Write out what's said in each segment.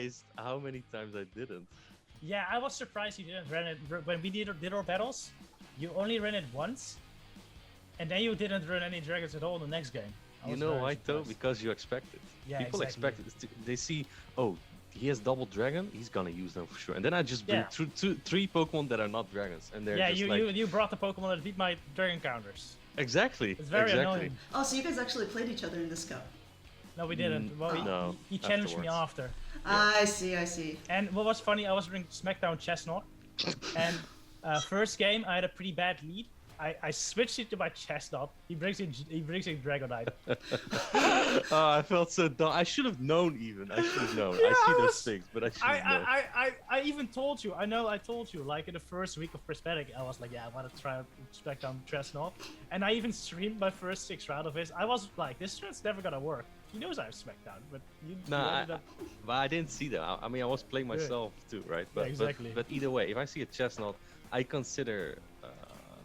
surprised how many times I didn't. Yeah, I was surprised you didn't run it when we did our battles. You only ran it once, and then you didn't run any dragons at all in the next game. You know why though? Because you expect it. Yeah, People exactly. expect it. They see, oh, he has double dragon. He's gonna use them for sure. And then I just bring three Pokemon that are not dragons, and they're just you brought the Pokemon that beat my dragon counters. Exactly. It's very annoying. Oh, so you guys actually played each other in this cup? No, we didn't. Well, no. He challenged me after. I see. And what was funny, I was doing SmackDown Chestnut, and first game I had a pretty bad lead. I switched it to my Chestnut. He brings in Dragonite. Oh, I felt so dumb. I should have known even. I should have known. Yeah, I see those things, but I should have known. I even told you. I told you. Like in the first week of Prismatic, I was like, yeah, I want to try SmackDown Chestnut. And I even streamed my first 6 rounds of his. I was like, this strat's never gonna work. He knows I have SmackDown, but you ended up... but I didn't see that. I mean, I was playing myself too, right? But, yeah, exactly. But either way, if I see a Chestnut, I consider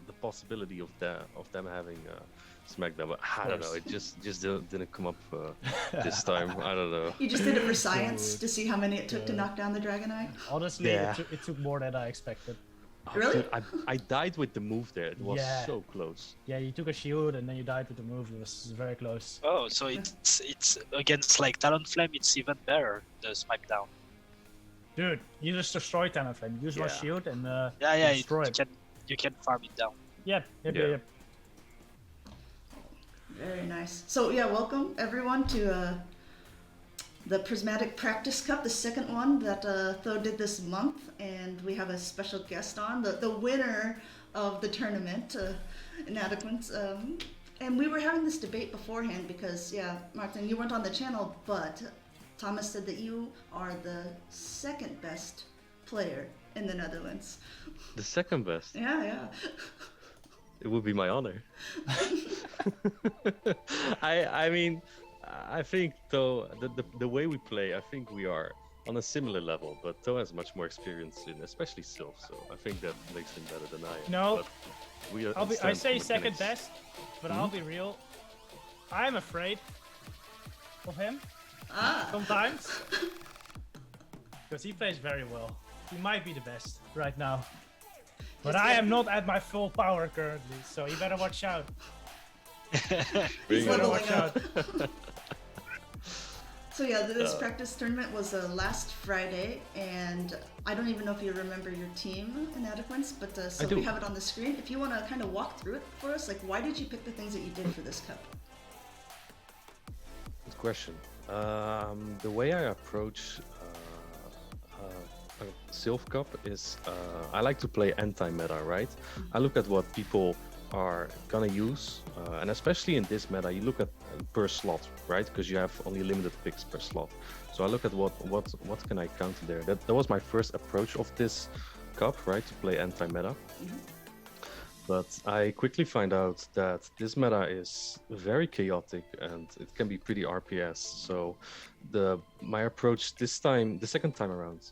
the possibility of them having SmackDown. But I don't know. It just didn't come up this time. I don't know. You just did it for science to see how many it took to knock down the Dragonite? Honestly, it took more than I expected. Really? Dude, I died with the move there. It was so close. Yeah, you took a shield and then you died with the move. It was very close. Oh, so it's against like Talonflame, it's even better, the SmackDown. Dude, you just destroy Talonflame. You use one shield and destroy it. You can farm it down. Yep. Very nice. So yeah, welcome everyone to the Prismatic Practice Cup, the second one that Tho did this month, and we have a special guest on, the winner of the tournament, Inadequance. And we were having this debate beforehand because, yeah, Martin, you weren't on the channel, but Thomas said that you are the second best player in the Netherlands. The second best? Yeah. It would be my honor. I mean, I think though the way we play, I think we are on a similar level, but Tho has much more experience in, especially Silph, so I think that makes him better than I am. No, but I say second best, but I'll be real. I'm afraid of him sometimes because he plays very well. He might be the best right now, but I am not at my full power currently, so you better watch out. He's leveling up. So yeah, this practice tournament was last Friday, and I don't even know if you remember your team, Inadequance, but so we have it on the screen. If you want to kind of walk through it for us, like why did you pick the things that you did for this cup? Good question. The way I approach Silph Cup is I like to play anti-meta, right? I look at what people are gonna use, and especially in this meta, you look at per slot, right? Because you have only limited picks per slot. So I look at what can I counter there. That was my first approach of this cup, right? To play anti-meta. But I quickly find out that this meta is very chaotic and it can be pretty RPS. So my approach this time, the second time around,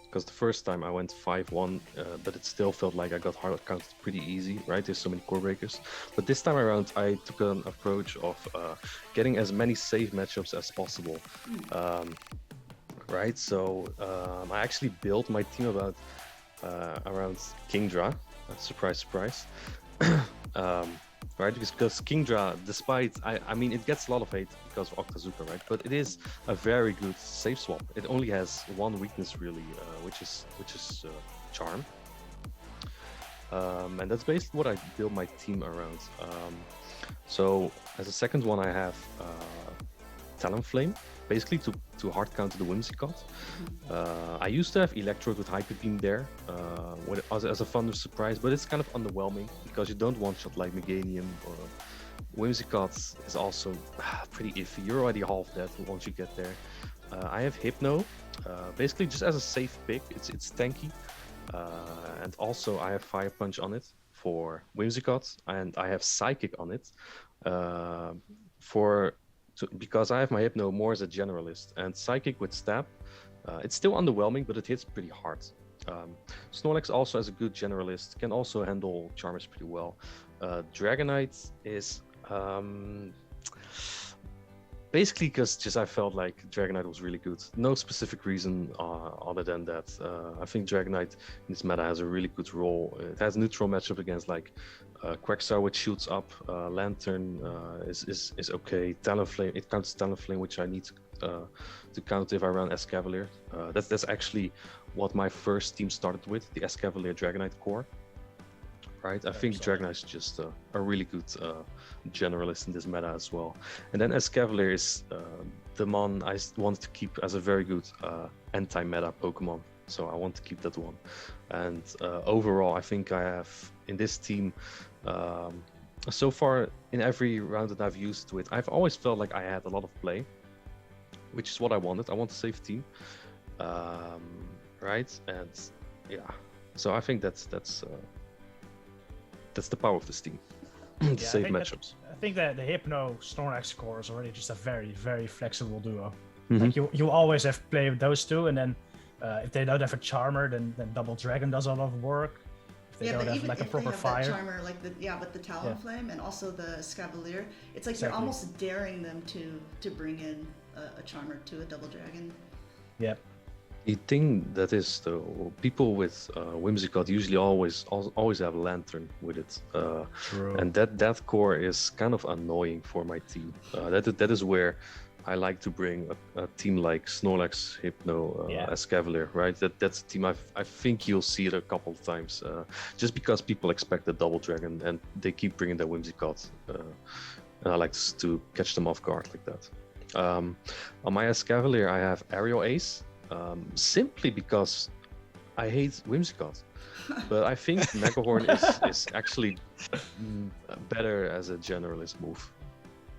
because the first time I went 5-1, but it still felt like I got hard counted pretty easy, right? There's so many core breakers. But this time around, I took an approach of getting as many safe matchups as possible, right? So I actually built my team around Kingdra. Surprise, surprise. Right, because Kingdra, despite I mean it gets a lot of hate because of Octazooka, right? But it is a very good safe swap. It only has one weakness really, which is Charm, and that's basically what I build my team around. So as a second one, I have Talonflame, basically to hard counter the Whimsicott. I used to have Electrode with Hyper Beam there as a fun surprise, but it's kind of underwhelming because you don't one-shot like Meganium or Whimsicott is also pretty iffy. You're already half dead once you get there. I have Hypno, basically just as a safe pick. It's tanky, and also I have Fire Punch on it for Whimsicott, and I have Psychic on it because I have my Hypno more as a generalist, and Psychic with Stab, it's still underwhelming, but it hits pretty hard. Snorlax also as a good generalist can also handle Charmers pretty well. Dragonite is Basically, because just I felt like Dragonite was really good. No specific reason other than that. I think Dragonite in this meta has a really good role. It has neutral matchup against like Quagsire, which shoots up. Lantern is okay. Talonflame, it counts Talonflame, which I need to count if I run Escavalier. That's actually what my first team started with, the Escavalier Dragonite core. Right, I think Dragonite is just a really good generalist in this meta as well. And then Escavalier is the one I want to keep as a very good anti-meta Pokemon. So I want to keep that one. And overall, I think I have in this team, so far in every round that I've used to it, I've always felt like I had a lot of play, which is what I wanted. I want to save team, right? And yeah, so I think that's the power of this team. To save matchups. I think that the Hypno Snorlax core is already just a very, very flexible duo. Mm-hmm. Like you always have to play with those two, and then if they don't have a Charmer, then Double Dragon does a lot of work. If they don't have like a proper fire. That Charmer, like with the Talonflame and also the Escavalier, it's like you're almost daring them to bring in a Charmer to a Double Dragon. Yep. The thing that is though, people with Whimsicott usually always have Lantern with it. True. And that core is kind of annoying for my team. That is where I like to bring a team like Snorlax, Hypno, Escavalier, right? That's a team I think you'll see it a couple of times, just because people expect the Double Dragon and they keep bringing their Whimsicott, and I like to catch them off guard like that. On my Escavalier, I have Aerial Ace. Simply because I hate Whimsicott, but I think Megahorn is actually better as a generalist move,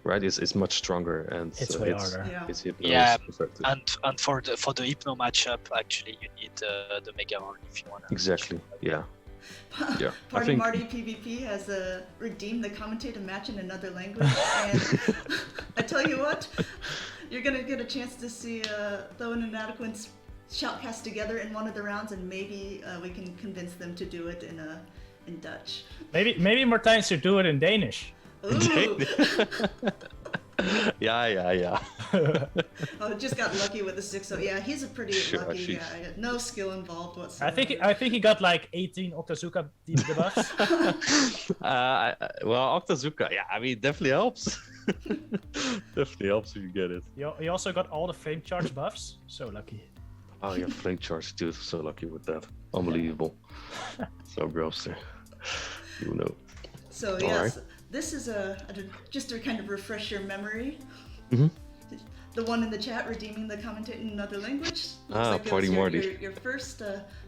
right? It's much stronger and it's way harder. It's Hypno. Yeah, and for the Hypno matchup, actually, you need the Megahorn if you want to. Exactly. Yeah. Yeah. Party Marty PvP has redeemed the commentator match in another language, and I tell you what, you're gonna get a chance to see Tho and Inadequance shoutcast together in one of the rounds, and maybe we can convince them to do it in Dutch. Maybe Martijn should do it in Danish. Ooh. Yeah. Oh, just got lucky with the 6-0. Yeah, he's a pretty lucky guy. No skill involved whatsoever. I think he got like 18 Octazooka debuffs. Well, Octazooka, yeah, I mean, definitely helps. Definitely helps if you get it. He also got all the Flame Charge buffs. So lucky. Oh yeah, Flame Charge, dude. So lucky with that. Unbelievable. So gross. You know. So yes, this is just to kind of refresh your memory. Mm-hmm. The one in the chat redeeming the commentator in another language. Looks like Party Marty. Your first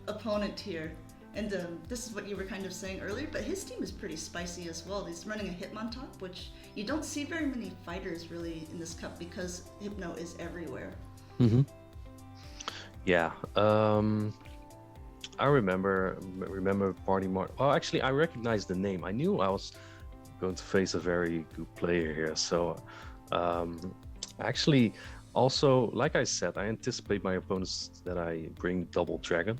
opponent here. And this is what you were kind of saying earlier, but his team is pretty spicy as well. He's running a Hitmontop, which you don't see very many fighters really in this cup because Hypno is everywhere. Mm-hmm. Yeah. I remember Party Marty. Well, actually, I recognized the name. I knew I was going to face a very good player here. So, actually, also, like I said, I anticipate my opponents that I bring Double Dragon.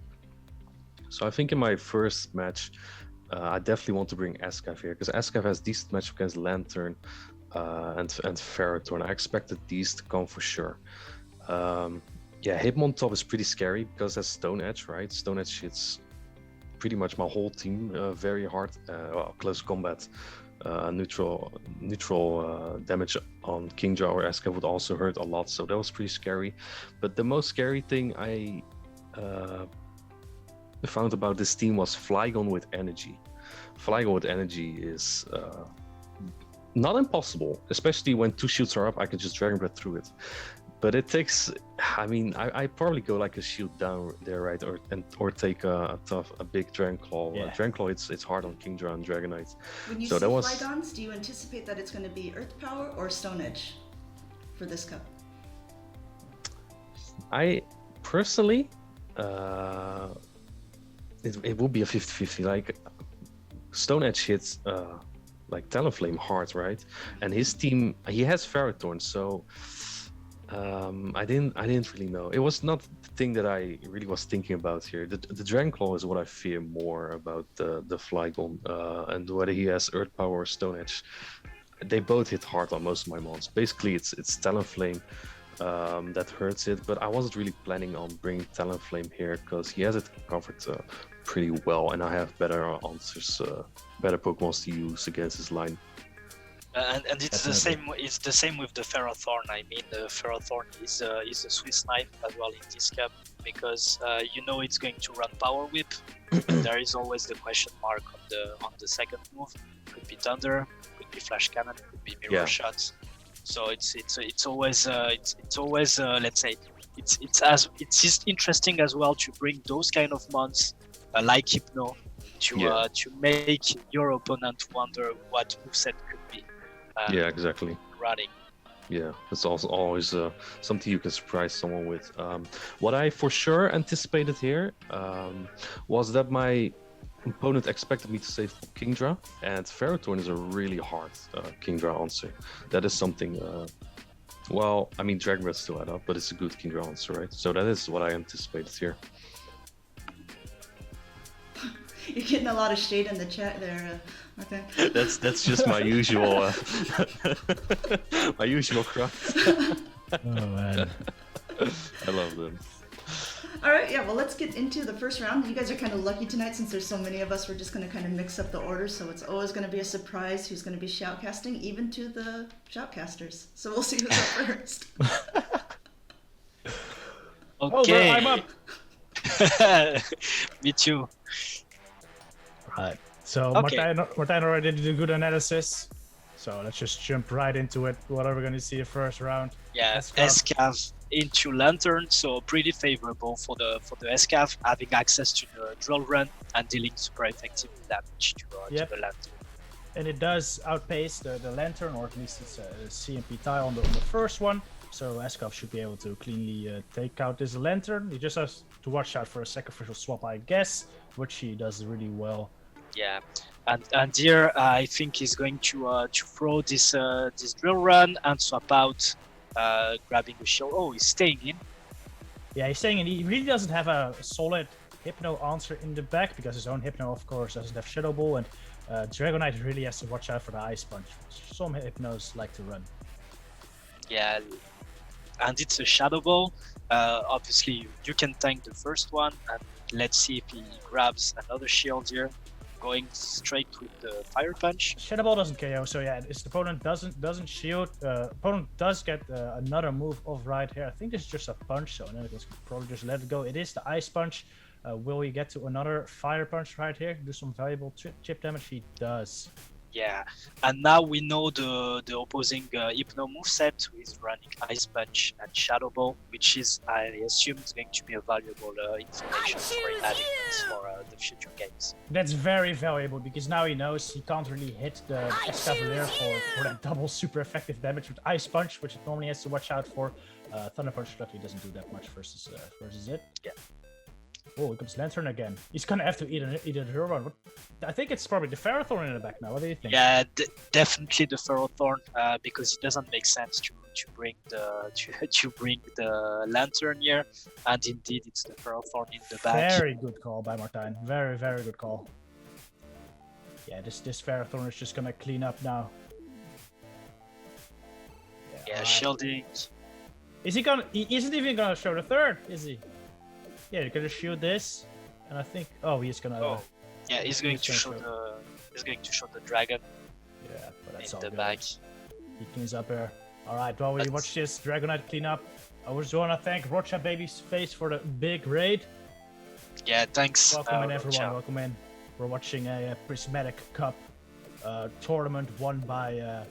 So I think in my first match, I definitely want to bring Escav here because Escav has decent match against Lantern and Ferrothorn. I expected these to come for sure. Yeah, Hitmontop is pretty scary because that's Stone Edge, right? Stone Edge hits pretty much my whole team very hard. Close combat, neutral damage on Kingdra or Escav would also hurt a lot, so that was pretty scary. But the most scary thing I found about this team was Flygon with Energy. Flygon with Energy is not impossible, especially when two shields are up. I can just Dragon Breath through it. But it takes, I mean, I probably go like a shield down there, right? Or take a big Dragon Claw. Yeah. Dragon Claw, it's hard on Kingdra and Dragonite. When you see Flygons, do you anticipate that it's going to be Earth Power or Stone Edge for this cup? I personally, it will be a 50-50. Like Stone Edge hits like Talonflame hard, right? And his team, he has Ferrothorn, so I didn't really know. It was not the thing that I really was thinking about here. The Dragon Claw is what I fear more about the Flygon, and whether he has Earth Power or Stone Edge. they both hit hard on most of my mons. Basically, it's Talonflame that hurts it, but I wasn't really planning on bringing Talonflame here because he has it covered pretty well, and I have better answers, better Pokemons to use against his line. And it's the same. It's the same with the Ferrothorn. I mean, the Ferrothorn is a Swiss knife as well in this cup because you know it's going to run Power Whip. There is always the question mark on the second move. Could be Thunder, could be Flash Cannon, could be Mirror Shots. So it's always let's say it's just interesting as well to bring those kind of mons like Hypno to make your opponent wonder what moveset could be. Exactly. Running. Yeah, it's also always something you can surprise someone with. What I for sure anticipated here was that my opponent expected me to save Kingdra, and Ferrothorn is a really hard Kingdra answer. That is something. Well, I mean, Dragon Breath still add up, but it's a good Kingdra answer, right? So that is what I anticipated here. You're getting a lot of shade in the chat there, Martin. That's just my usual my usual crowd. Oh man, I love them. All right, yeah. Well, let's get into the first round. You guys are kind of lucky tonight since there's so many of us. We're just going to kind of mix up the order, so it's always going to be a surprise who's going to be shoutcasting, even to the shoutcasters. So we'll see who's up first. Okay. Oh, I'm up. Me too. Right. So Martijn already did a good analysis. So let's just jump right into it. What are we going to see the first round? Yeah, SCAV into Lantern, so pretty favorable for the SCAV, having access to the drill run and dealing super effective damage to the Lantern. And it does outpace the Lantern, or at least it's a CMP tile on the first one. So SCAV should be able to cleanly take out this Lantern. He just has to watch out for a sacrificial swap, I guess, which he does really well. Yeah, and here I think he's going to throw this drill run and swap out, grabbing the shield. Oh, he's staying in. Yeah, he's staying in. He really doesn't have a solid Hypno answer in the back because his own Hypno, of course, doesn't have Shadow Ball, and Dragonite really has to watch out for the Ice Punch, which some Hypnos like to run. Yeah, and it's a Shadow Ball. Obviously, you can tank the first one, and let's see if he grabs another shield here. Going straight with the Fire Punch. Shadow Ball doesn't KO, so yeah, his opponent doesn't shield. Opponent does get another move off right here. I think this is just a punch, so then it can probably just let it go. It is the Ice Punch. Will he get to another Fire Punch right here? Do some valuable chip damage? He does. Yeah, and now we know the opposing Hypno moveset, who is running Ice Punch and Shadow Ball, which is, I assume, is going to be a valuable information for Inadequance for the future games. That's very valuable because now he knows he can't really hit the Escavalier for that double super effective damage with Ice Punch, which it normally has to watch out for. Thunder Punch luckily doesn't do that much versus it. Yeah. Oh, here comes Lantern again. He's gonna have to eat a Hurban. I think it's probably the Ferrothorn in the back now. What do you think? Yeah, definitely the Ferrothorn, because it doesn't make sense to bring the Lantern here, and indeed it's the Ferrothorn in the back. Very good call by Martijn. Very, very good call. Yeah, this Ferrothorn is just gonna clean up now. Yeah, shielding. Is he gonna? He isn't even gonna show the third, is he? Yeah, you're gonna shoot this, and I think. Oh, he's gonna. Oh, yeah, he's going to show the. He's going to show the dragon. Yeah, but that's in all the good. back. He cleans up here. All right, while we watch this Dragonite clean up, I just want to thank Rocha Baby's Face for the big raid. Yeah, thanks. Welcome in, everyone. Rocha. Welcome in. We're watching a Prismatic Cup tournament won by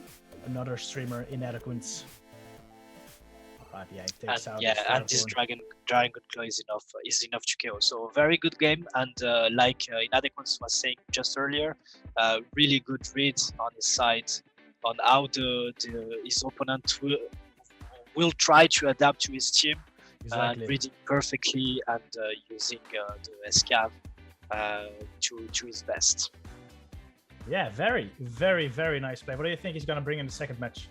another streamer, Inadequance. Yeah, it takes out and this Dragon Claw is enough to KO. So very good game, and like Inadequance was saying just earlier, really good read on his side on how his opponent will try to adapt to his team, reading perfectly and using the SCAV to his best. Yeah, very, very, very nice play. What do you think he's gonna bring in the second match?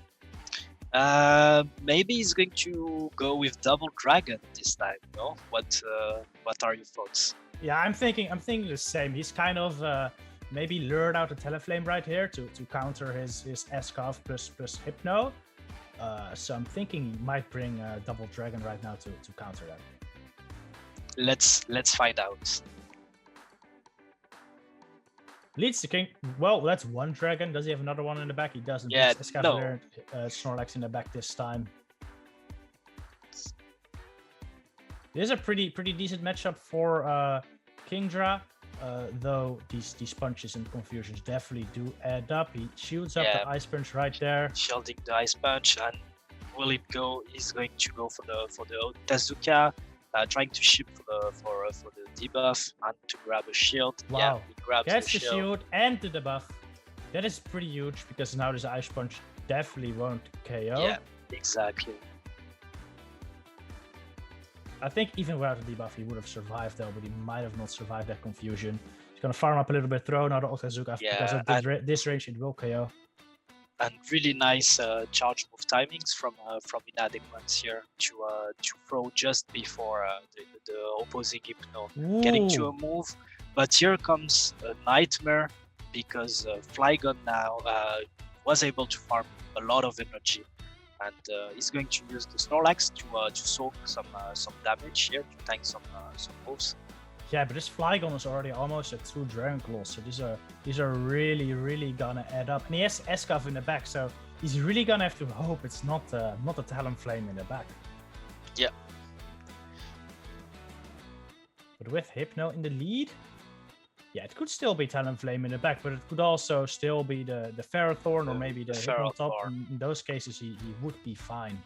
Maybe he's going to go with Double Dragon this time. No, what are your thoughts? Yeah, I'm thinking the same. He's kind of maybe lured out a Talonflame right here to counter his Escaf plus Hypno. So I'm thinking he might bring Double Dragon right now to counter that. Let's find out. Leads the king. Well, that's one dragon. Does he have another one in the back? He doesn't. Yeah, It's Escavalier, Snorlax in the back this time. This is a pretty decent matchup for Kingdra, though these punches and confusions definitely do add up. He shields up the Ice Punch right there. Shielding the Ice Punch, and will it go? He's going to go for the Tezuka, trying to ship for the debuff and to grab a shield. Wow. Yeah, he grabs Gets the the shield and the debuff. That is pretty huge because now this Ice Punch definitely won't KO. Yeah, exactly. I think even without the debuff, he would have survived though, but he might have not survived that confusion. He's gonna farm up a little bit, throw another Otezuka because of this range, it will KO. And really nice charge move timings from Inadequance here to throw just before the opposing Hypno getting to a move. But here comes a nightmare because Flygon now was able to farm a lot of energy. And he's going to use the Snorlax to soak some damage here, to tank some moves. Yeah, but this Flygon is already almost at 2 Dragon Claws, so these are really gonna add up. And he has Escaf in the back, so he's really gonna have to hope it's not a Talonflame in the back. Yeah. But with Hypno in the lead, yeah, it could still be Talonflame in the back, but it could also still be the Ferrothorn or maybe the Hypno top. In those cases, he would be fine.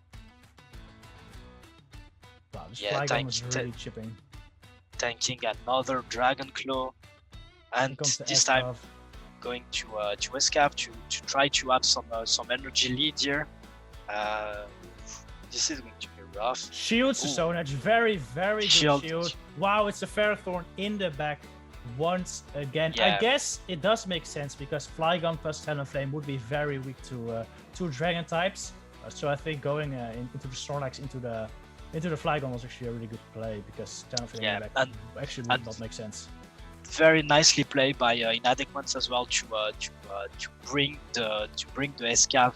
Wow, this Flygon was really chipping. Tanking another Dragon Claw, and this time going to escape to try to have some energy lead here. This is going to be rough. Shields the Stone Edge, very good shield. Wow, it's a Ferrothorn in the back once again. Yeah. I guess it does make sense because Flygon plus Talonflame would be very weak to Dragon types. So I think going into the Snorlax into the Flygon was actually a really good play because Talonflame in the back actually would not make sense. Very nicely played by Inadequance as well to bring the Escav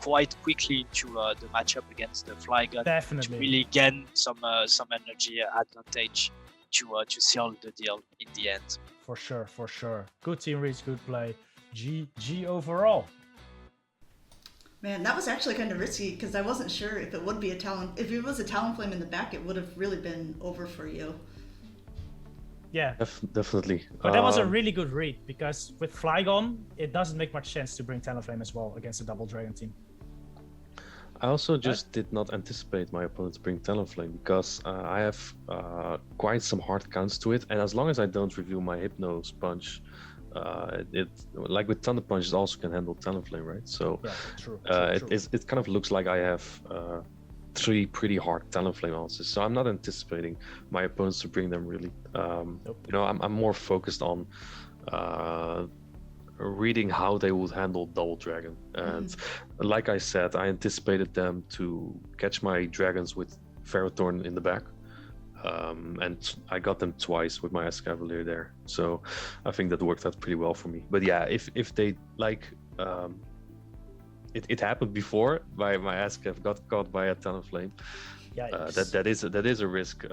quite quickly into the matchup against the Flygon. Definitely. To really gain some energy advantage to seal the deal in the end. For sure. Good team reach, good play. GG overall. Man, that was actually kind of risky because I wasn't sure if it would be a If it was a Talonflame in the back, it would have really been over for you. Yeah, definitely. But that was a really good read because with Flygon, it doesn't make much sense to bring Talonflame as well against a double Dragon team. I also just did not anticipate my opponent to bring Talonflame because I have quite some hard counts to it, and as long as I don't reveal my Hypno Sponge, it like with Thunder Punch, it also can handle Talonflame, right? So yeah, true. It kind of looks like I have 3 pretty hard Talonflame answers, so I'm not anticipating my opponents to bring them really. Nope. You know, I'm more focused on reading how they would handle Double Dragon, and like I said, I anticipated them to catch my dragons with Ferrothorn in the back. And I got them twice with my Escavalier there, so I think that worked out pretty well for me. But yeah, if they like, it happened before. My Escav got caught by a Talonflame. That is a risk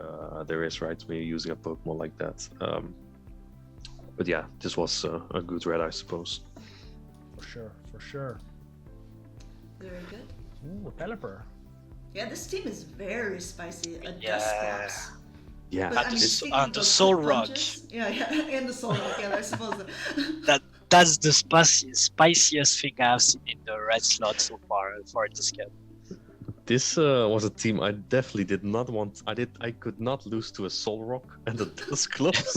there is, right, when you're using a Pokemon like that. But yeah, this was a good read, I suppose. For sure. Very good. Ooh, a Pelipper. Yeah, this team is very spicy. A Dusclops. Yeah, But, and the Soul Rock. Yeah, and the Soul Rock. Yeah, I suppose. That's the spiciest thing I've seen in the red slot so far for this game. This was a team I definitely did not want. I could not lose to a Soul Rock and a Dusclops.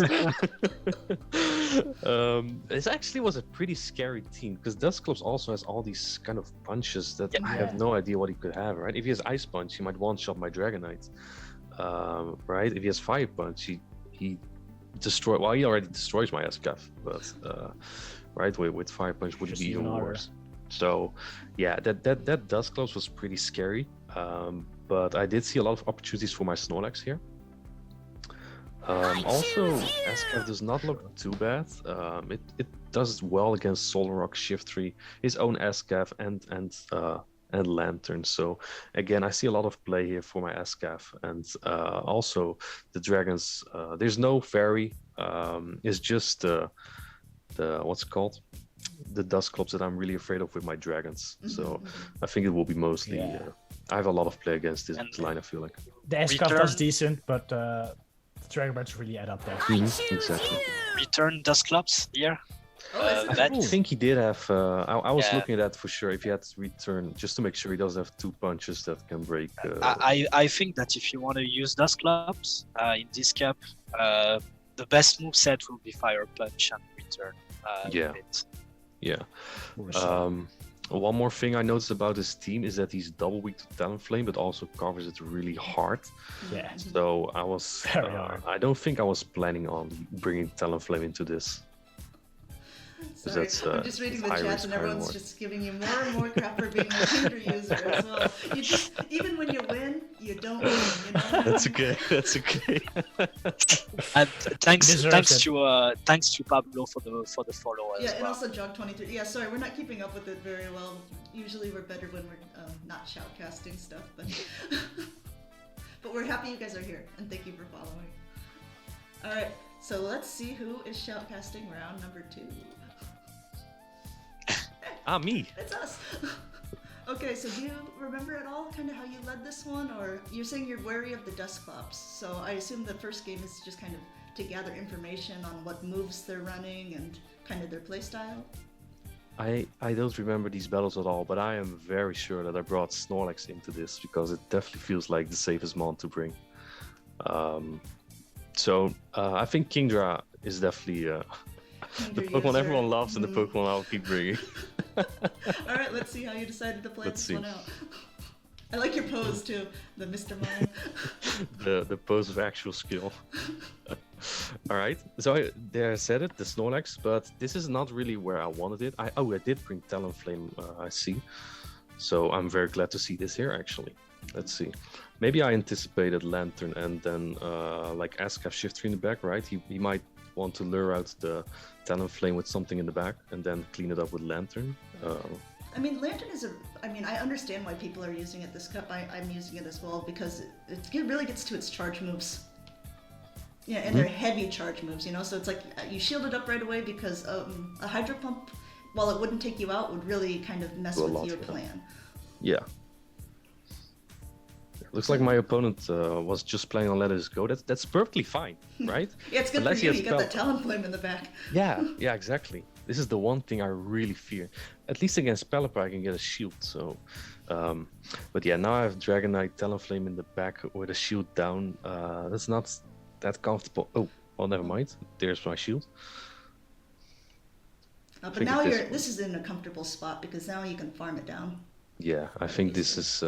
It actually was a pretty scary team because Dusclops also has all these kind of punches that I have no idea what he could have. Right? If he has Ice Punch, he might one-shot my Dragonite. Right? If he has Fire Punch, he destroy. Well, he already destroys my Escaf, but right with Fire Punch would be even worse. So yeah, that Dusclops was pretty scary, but I did see a lot of opportunities for my Snorlax here. Also, SCAF does not look too bad. It does well against Solrock, Shift 3, his own SCAF, and Lantern. So again, I see a lot of play here for my SCAF, and also the dragons. There's no fairy. It's just the what's it called, the dust clubs that I'm really afraid of with my dragons. So I think it will be mostly. I have a lot of play against this line. I feel like the S-Cup does decent, but the Dragon Birds really add up there. Exactly. Return dust clubs here. I think he did have. I was looking at that for sure. If he had to return, just to make sure he doesn't have 2 punches that can break. I think that if you want to use dust clubs in this cap, the best move set will be Fire Punch and return. Yeah. One more thing I noticed about his team is that he's double weak to Talonflame, but also covers it really hard. Yeah. So I was. Very hard. I don't think I was planning on bringing Talonflame into this. Sorry, I'm just reading the chat and everyone's just giving you more and more crap for being a Kingdra user as well. You just, even when you win, you don't win, you know? That's okay. That's okay. And thanks to Pablo for the follow as well. Yeah, and also Jog23. Yeah, sorry, we're not keeping up with it very well. Usually we're better when we're not shoutcasting stuff, but but we're happy you guys are here, and thank you for following. All right, so let's see who is shoutcasting round number 2. Me. It's us. Okay, so do you remember at all kind of how you led this one? Or you're saying you're wary of the Dustclops, so I assume the first game is just kind of to gather information on what moves they're running and kind of their playstyle? I don't remember these battles at all, but I am very sure that I brought Snorlax into this because it definitely feels like the safest mon to bring. So I think Kingdra is definitely the Pokemon everyone loves and the Pokemon I'll keep bringing. All right, let's see how you decided to play this one out. I like your pose too, the Mr. Mime. the pose of actual skill. All right, so I said it, the Snorlax, but this is not really where I wanted it. I did bring Talonflame, I see. So I'm very glad to see this here actually. Let's see. Maybe I anticipated Lantern and then like Ascaf Shift 3 in the back, right? He might want to lure out the Talonflame with something in the back and then clean it up with Lantern. I mean, Lantern is I understand why people are using it this cup. I'm using it as well because it really gets to its charge moves. Yeah, and they're heavy charge moves, you know? So it's like you shield it up right away because a Hydro Pump, while it wouldn't take you out, would really kind of mess with your plan. Yeah. Looks like my opponent was just playing on Let Us Go. That's perfectly fine, right? Yeah, it's good for you. You got that Talonflame in the back. Yeah, exactly. This is the one thing I really fear. At least against Pelipper, I can get a shield. So, but yeah, now I have Dragonite, Talonflame in the back with a shield down. That's not that comfortable. Oh, well, never mind. There's my shield. But now this is in a comfortable spot because now you can farm it down. Yeah, I think this is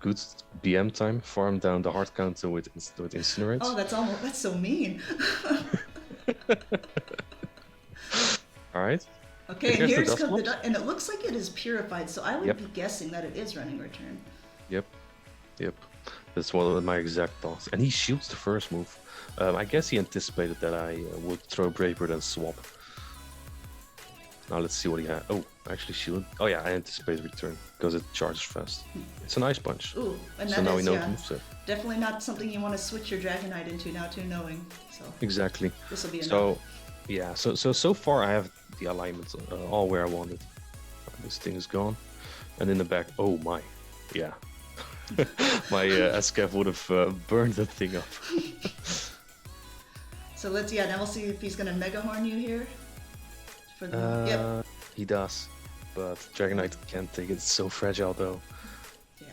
good BM time. Farm down the hard counter with Incinerate. Oh, that's so mean. All right. Okay, and here's and it looks like it is purified, so I would be guessing that it is running return. Yep. That's one of my exact thoughts. And he shoots the first move. I guess he anticipated that I would throw Brave Bird and swap. Now let's see what he had. Oh, actually shield. Oh yeah, I anticipate return because it charges fast. It's a nice punch. Ooh, and so that now is, we know the moveset. Definitely not something you want to switch your Dragonite into now too knowing. So exactly. This will be enough. So yeah, so far I have the alignments all where I wanted. This thing is gone, and in the back, oh my, yeah, my Ascaf would have burned that thing up. So now we'll see if he's gonna Mega Horn you here. For the, He does, but Dragonite can't take it. It's so fragile though. Yeah.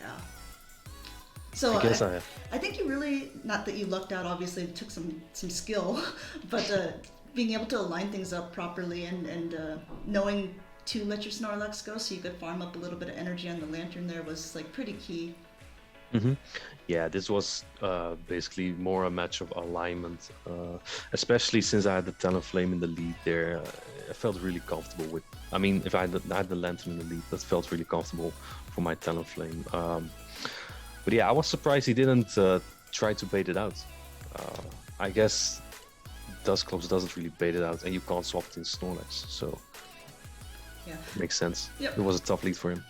So I think you really, not that you lucked out, obviously it took some skill, but being able to align things up properly and knowing to let your Snorlax go so you could farm up a little bit of energy on the Lantern there was like pretty key. Yeah, this was basically more a match of alignment, especially since I had the Talonflame in the lead there. I felt really comfortable with. I mean, if I had the Lantern in the lead, that felt really comfortable for my Talonflame. But yeah, I was surprised he didn't try to bait it out. I guess Dusclops doesn't really bait it out, and you can't swap it in Snorlax, so Yeah. makes sense. Yep. It was a tough lead for him.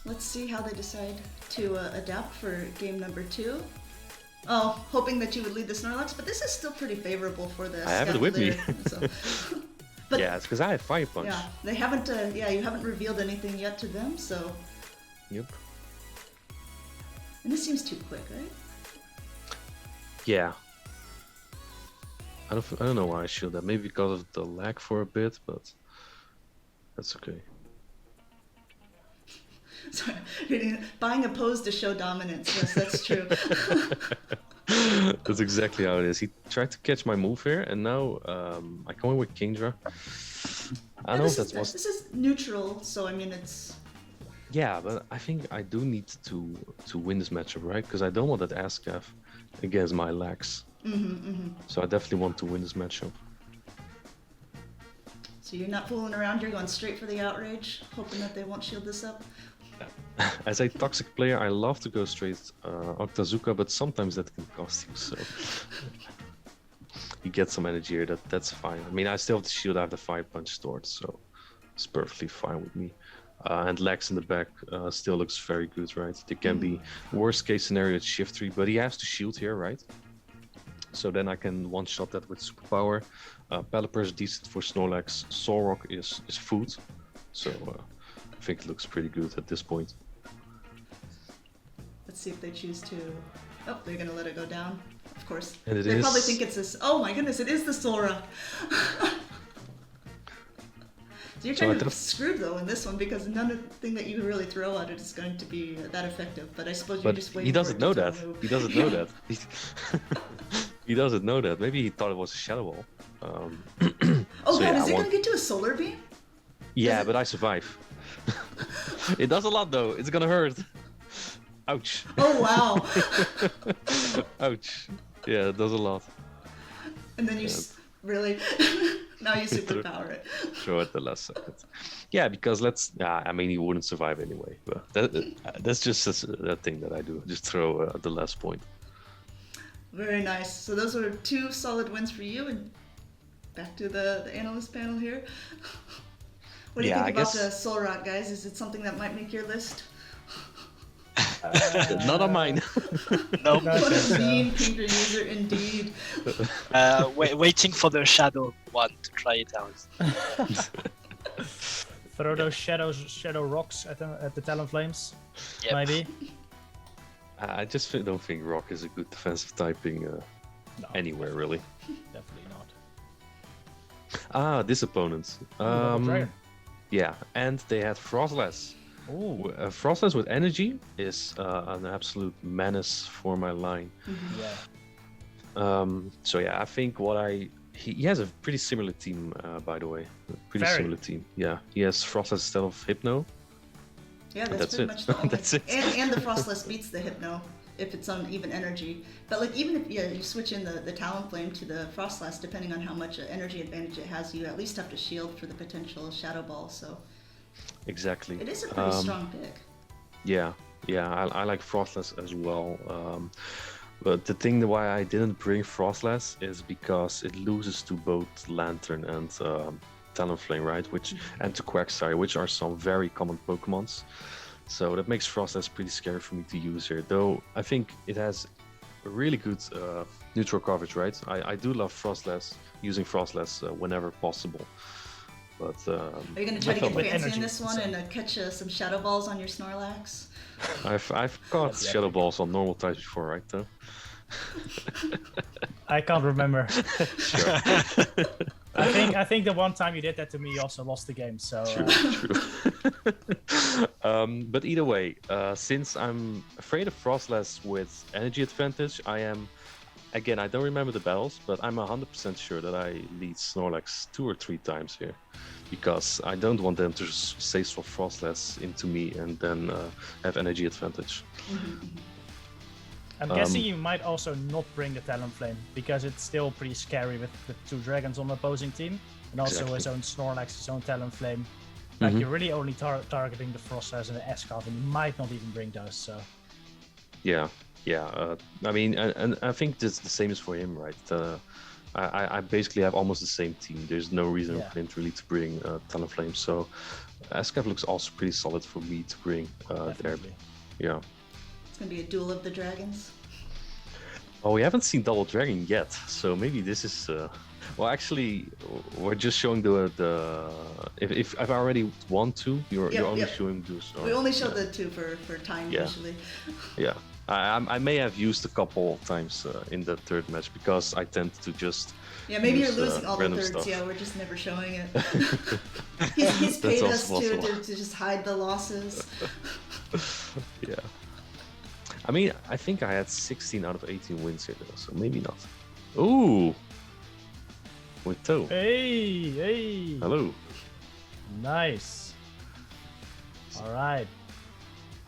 Let's see how they decide to adapt for game number 2. Oh, hoping that you would lead the Snorlax, but this is still pretty favorable for the I have it with me. so. But Yeah, it's because I have Fire Punch. yeah, they haven't. You haven't revealed anything yet to them, so. Yep. And this seems too quick, right? Yeah. I don't know why I shield that. Maybe because of the lag for a bit, but that's okay. Sorry, buying a pose to show dominance. Yes, that's true. That's exactly how it is. He tried to catch my move here, and now I come in with Kingdra. I know this was. This is neutral, so I mean it's. Yeah, but I think I do need to win this matchup, right? Because I don't want that Ascaf against my lags. So I definitely want to win this matchup. So you're not fooling around. You're going straight for the outrage, hoping that they won't shield this up. As a toxic player, I love to go straight Octazooka, but sometimes that can cost you. So you get some energy here. That's fine. I mean, I still have the shield. I have the Fire Punch stored, so it's perfectly fine with me. And Lex in the back still looks very good, right? There can be worst case scenario at Shift 3, but he has to shield here, right? So then I can one-shot that with Superpower. Pelipper is decent for Snorlax. Solrock is food. So I think it looks pretty good at this point. Let's see if they choose to. Oh, they're gonna let it go down. Of course. And they probably think it's this. Oh my goodness, it is the Sora. So you're kind of screwed though in this one because nothing that you really throw at it is going to be that effective. But I suppose you just wait. He doesn't know that. Move. He doesn't know that. He doesn't know that. Maybe he thought it was a Shadow Ball. Oh so god, yeah, is it gonna get to a Solar Beam? Yeah, but I survive. It does a lot though. It's gonna hurt. Ouch. Oh wow. Ouch. Yeah, it does a lot. And then you really now you superpower it. Throw at the last second. Yeah, because I mean, he wouldn't survive anyway. But that's just that thing that I do. Just throw at the last point. Very nice. So those were 2 solid wins for you, and back to the analyst panel here. What do you think about the Solrock, guys? Is it something that might make your list? Not on mine. No. What a mean Kingdra user indeed. Waiting for the shadow one to try it out. Throw those shadow rocks at the Talonflames. Yep. Maybe. I just don't think Rock is a good defensive typing anywhere, really. Definitely Ah, not. this opponent. Yeah, and they had Frostless. Ooh. Frostless with energy is an absolute menace for my line. Yeah. So yeah, I think he has a pretty similar team, by the way. Pretty similar team. Yeah, he has Frostless instead of Hypno. Yeah, that's pretty much the only. That's it. And the Frostless beats the Hypno if it's on even energy. But like even if you switch in the Talonflame to the Frostless, depending on how much energy advantage it has, you at least have to shield for the potential Shadow Ball. So exactly. It is a pretty strong pick. Yeah, I like Frostless as well. But the thing why I didn't bring Frostless is because it loses to both Lantern and Talonflame, right? And to Quagsire, which are some very common Pokemons. So that makes Frostless pretty scary for me to use here. Though I think it has a really good neutral coverage, right? I do love Frostless, using Frostless whenever possible. But are you gonna try to get fancy in this one and catch some Shadow Balls on your Snorlax? I've caught Shadow Balls on normal types before, right? Though. I can't remember. Sure. I think the one time you did that to me, you also lost the game. So. True. But either way, since I'm afraid of Frostless with energy advantage, I am. Again, I don't remember the battles, but I'm 100% sure that I lead Snorlax 2 or 3 times here, because I don't want them to say swap Frostless into me and then have energy advantage. I'm guessing you might also not bring the Talonflame, because it's still pretty scary with the 2 dragons on the opposing team, and also his own Snorlax, his own Talonflame. Like you're really only targeting the Frostless and the Escalp, and you might not even bring those. So. Yeah. Yeah, I mean, and I think the same is for him, right? I basically have almost the same team. There's no reason for Clint really to bring Talonflame, so Ascav looks also pretty solid for me to bring there. Yeah. It's gonna be a duel of the dragons. Oh, we haven't seen Double Dragon yet, so maybe this is. Well, actually, we're just showing the. If I've already won two, you're only showing those. We only show the two for time usually. Yeah. I may have used a couple times in the third match because I tend to just. Yeah, maybe you're losing all the thirds. Stuff. Yeah, we're just never showing it. he's paid us to just hide the losses. Yeah. I mean, I think I had 16 out of 18 wins here, though, so maybe not. Ooh! With Toe. Hey! Hello. Nice. All right.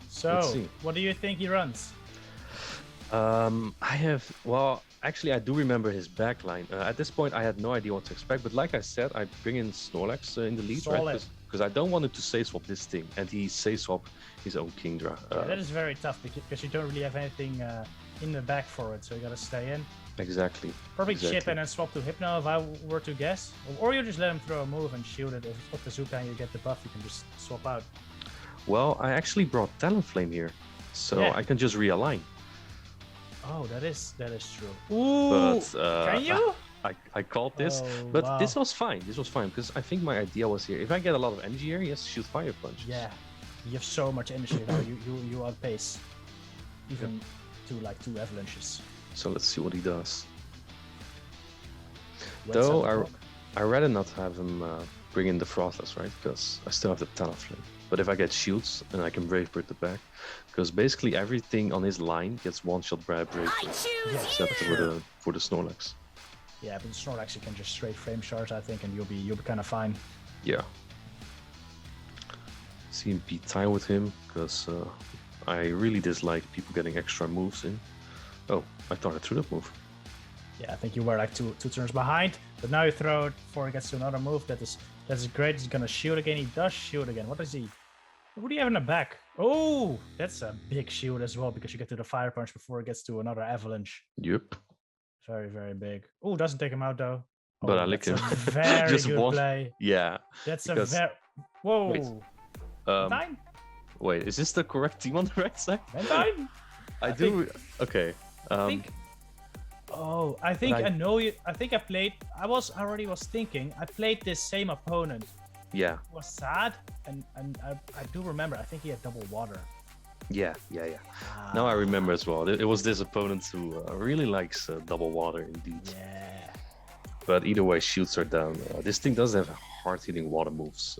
So, what do you think he runs? Actually, I do remember his backline. At this point, I had no idea what to expect, but like I said, I bring in Snorlax in the lead, right? Because I don't want him to say-swap this thing, and he say-swap his own Kingdra. That is very tough, because you don't really have anything in the back for it, so you gotta stay in. Exactly. Probably chip in and swap to Hypno if I were to guess. Or you just let him throw a move and shield it. If it's Okazuka and you get the buff, you can just swap out. Well, I actually brought Talonflame here, so I can just realign. Oh, that is true. Ooh, but, can you? I called this, but this was fine. This was fine because I think my idea was here. If I get a lot of energy here, he has to shoot fire punches. Yeah, you have so much energy now. You outpace even to like 2 avalanches. So let's see what he does. Though I rather not have him bring in the Frothless, right? Because I still have the Talonflame. But if I get shields, then I can Brave Bird the back. Because basically everything on his line gets one-shot by Brave Bird. Except for the Snorlax. Yeah, but the Snorlax you can just straight frame charge, I think, and you'll be kind of fine. Yeah. CMP tie with him, because I really dislike people getting extra moves in. Oh, I thought I threw that move. Yeah, I think you were like two turns behind, but now you throw it before it gets to another move. That's great. He's gonna shield again. He does shield again. What is he? What do you have in the back? Oh, that's a big shield as well because you get to the fire punch before it gets to another avalanche. Yep. Very, very big. Oh, doesn't take him out though. Oh, but I lick him. Very just good play. Yeah. That's a very. Whoa. Wait. Wait, is this the correct team on the right side? Time? I do. Okay. I think I know you. I think I played. I already was thinking. I played this same opponent. Yeah. It was sad, and I do remember. I think he had double water. Yeah. Now I remember as well. It was this opponent who really likes double water indeed. Yeah. But either way, shields are down. This thing does have hard-hitting water moves,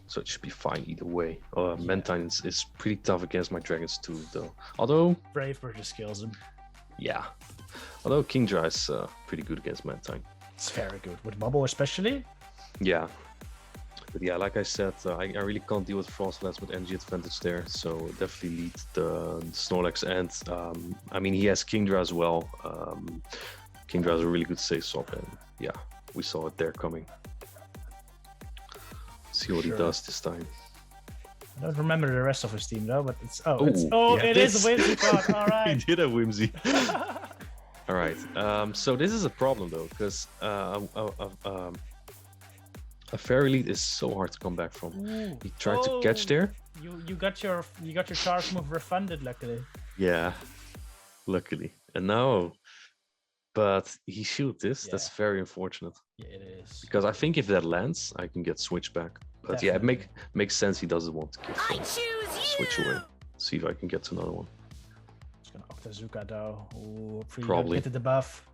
so it should be fine either way. Mantine is pretty tough against my dragons too, though. Although Brave Bird just kills him. Yeah. Although Kingdra is pretty good against Mantine. It's very good with bubble, especially. Yeah. But yeah, like I said, I really can't deal with Frostless with energy advantage there, so definitely lead the Snorlax, and I mean he has Kingdra as well. Kingdra has a really good save swap, and yeah, we saw it there coming. See what he does this time. I don't remember the rest of his team though, but it's it is a Whimsy card. All right. He did a Whimsy. All right. So this is a problem though, because a Fairy Lead is so hard to come back from. Ooh. He tried to catch there. You got your charge move refunded, luckily. Yeah, luckily. And now, but he shielded this. Yeah. That's very unfortunate. Yeah, it is. Because I think if that lands, I can get switch back. But definitely. Yeah, it makes sense. He doesn't want to give switch away. See if I can get to another one. Just gonna Octazuka though. Ooh, probably get the buff.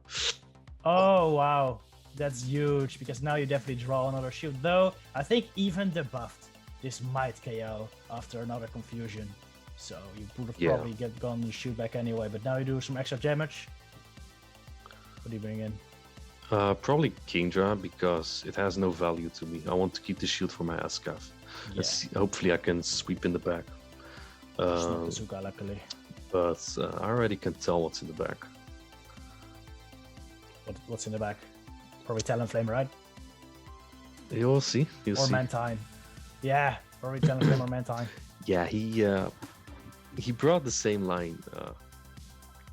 Oh wow. That's huge, because now you definitely draw another shield. Though, I think even debuffed, this might KO after another confusion. So you would have probably gone the shield back anyway, but now you do some extra damage. What do you bring in? Probably Kingdra, because it has no value to me. I want to keep the shield for my Ascav. Yeah. Let's see, hopefully I can sweep in the back. Bazooka, luckily. But I already can tell what's in the back. What's in the back? Probably Talonflame, right? You'll see. Or Mantine. Yeah, probably Talonflame or Mantine. Yeah, he brought the same line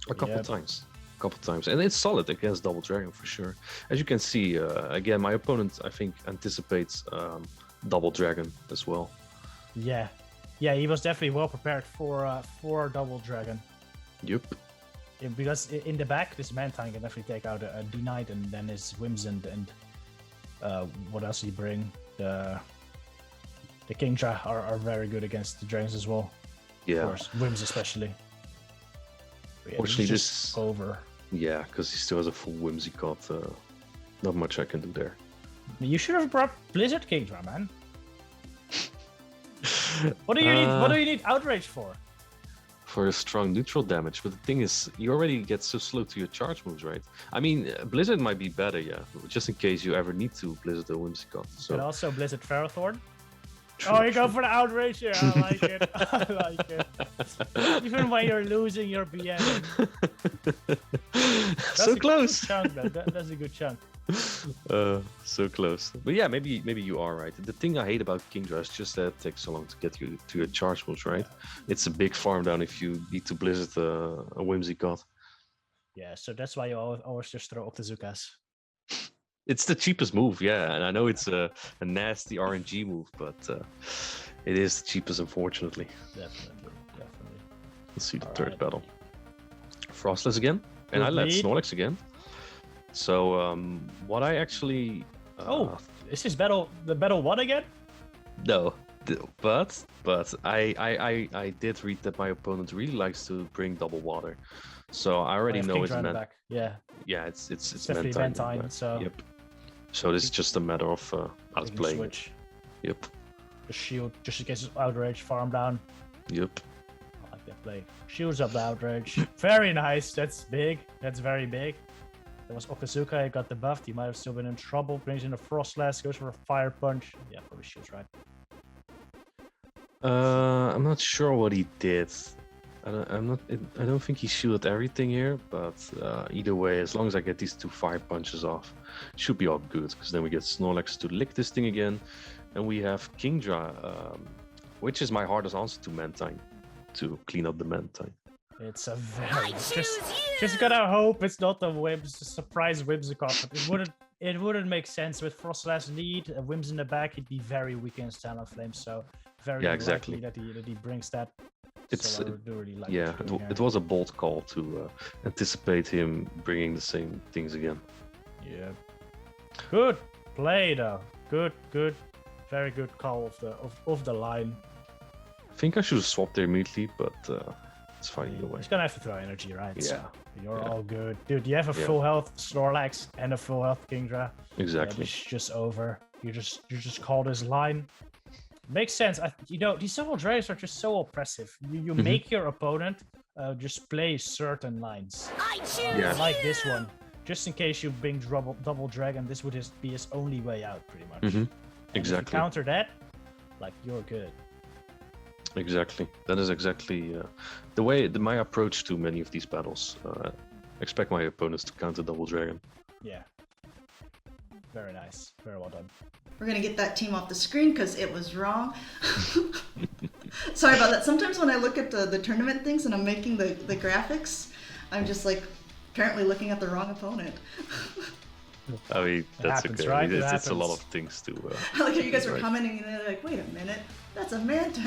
A couple times, and it's solid against Double Dragon for sure. As you can see, again, my opponent I think anticipates Double Dragon as well. Yeah, he was definitely well prepared for Double Dragon. Yep. Yeah, because in the back, this Mantine can definitely take out a D-Knight, and then his Whimsant and what else did he bring? The Kingdra are very good against the dragons as well. Yeah. Of course, Whims especially. But yeah, Fortunately, this is over. Yeah, because he still has a full Whimsicott. Not much I can do there. You should have brought Blizzard Kingdra, man. What do you need? What do you need Outrage for? For a strong neutral damage, but the thing is, you already get so slow to your charge moves, right? I mean, Blizzard might be better, yeah, just in case you ever need to Blizzard a Whimsicott. So. And also Blizzard Ferrothorn. True, Oh, you go for the outrage here. I like it. I like it. Even when you're losing your BM. So close. That's a good chunk. So close. But yeah, maybe you are right. The thing I hate about Kingdra is just that it takes so long to get you to your charge moves, right? It's a big farm down if you need to Blizzard a Whimsicott. Yeah, so that's why you always just throw Octazookas. It's the cheapest move, yeah, and I know it's a nasty RNG move, but it is the cheapest, unfortunately. Definitely. Let's see the third battle. Frostless again, and I let Snorlax again. So what I actually... is this battle the battle 1 again? No, but I did read that my opponent really likes to bring double water. So I already know it's meant. Yeah. Yeah, it's definitely Mantine. So. Yep. So this is just a matter of outplaying. Switch. Yep. The shield, just in case it's outrage, farm down. Yep. I like that play. Shields up the outrage. Very nice. That's big. That's very big. That was Okazuka. He got the buff. He might have still been in trouble. Brings in a Frostlass. Goes for a Fire Punch. Yeah, probably shields, right? I'm not sure what he did. I don't think he shielded everything here, but either way, as long as I get these 2 fire punches off, it should be all good. Because then we get Snorlax to lick this thing again, and we have Kingdra, which is my hardest answer to Mantine, to clean up the Mantine. It's a very just gotta hope it's not the surprise Whimsicott. It wouldn't make sense with Frostlass lead, Whims in the back. He'd be very weak against Talonflame, so very likely that he brings that. It's really like it was a bold call to anticipate him bringing the same things again. Yeah. Good play though. Good. Very good call of the line. I think I should have swapped there immediately, but it's fine either way. He's gonna have to throw energy, right? Yeah. So you're all good. Dude, you have a full health Snorlax and a full health Kingdra. Exactly. It's just over. You just call this line. Makes sense. These double dragons are just so oppressive. You make your opponent just play certain lines. Like this one. Just in case you bring double dragon, this would just be his only way out, pretty much. Exactly. If you counter that, like, you're good. Exactly. That is exactly the way my approach to many of these battles. Expect my opponents to counter double dragon. Yeah. Very nice. Very well done. We're gonna get that team off the screen because it was wrong. Sorry about that. Sometimes when I look at the tournament things and I'm making the graphics, I'm just like apparently looking at the wrong opponent. I mean, that's happens, okay. right? It's a lot of things to. I like how you guys were commenting and they're like, "Wait a minute, that's a Mantine."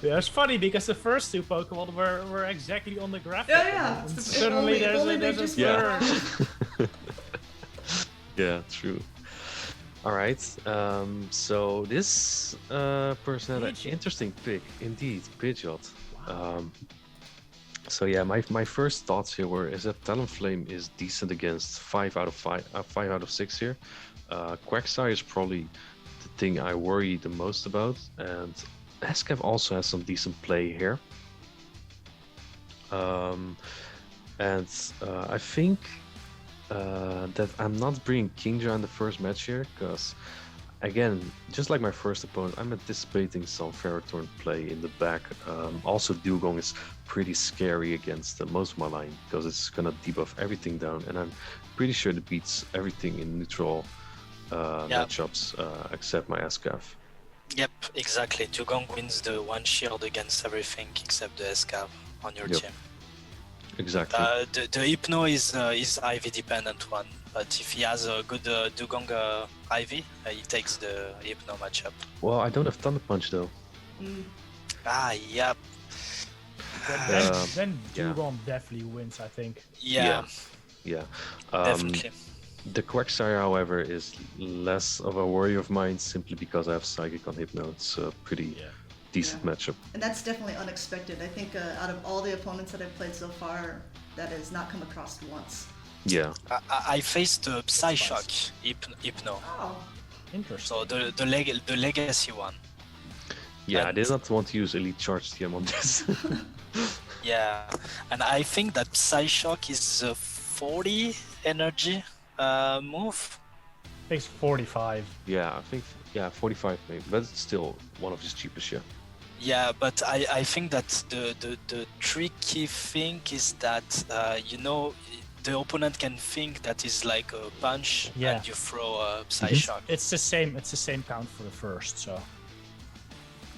Yeah, it's funny because the first 2 Pokemon were exactly on the graphic. Yeah. And suddenly there's a blur. Yeah, true. All right. So this person had an interesting pick, indeed, Pidgeot. So yeah, my first thoughts here is that Talonflame is decent against 5 out of 6 here. Quagsire is probably the thing I worry the most about, and Escav also has some decent play here. And I think that I'm not bringing Kingdra in the first match here, because again, just like my first opponent, I'm anticipating some Ferrothorn play in the back. Also, Dugong is pretty scary against most of my line, because it's gonna debuff everything down, and I'm pretty sure it beats everything in neutral matchups except my Escav. Yep, exactly. Dugong wins the one shield against everything except the SCAV on your team. Exactly. The Hypno is IV dependent one, but if he has a good Dugong IV, he takes the Hypno matchup. Well, I don't have Thunder Punch though. Yep. Then Dugong definitely wins, I think. Yeah. The Definitely. Quagsire, however, is less of a worry of mine simply because I have Psychic on Hypno. It's a pretty decent matchup. And that's definitely unexpected. I think out of all the opponents that I've played so far, that has not come across once. Yeah. I faced Psyshock Hypno. Oh. Interesting. So the legacy one. Yeah, And I did not want to use Elite Charge TM on this. Yeah, and I think that Psyshock is a 40 energy move. I think it's 45. Yeah, I think 45 maybe, but it's still one of his cheapest. Yeah, but I think that the tricky thing is that the opponent can think that is like a punch and you throw a Psyshock. It's the same count for the first, so.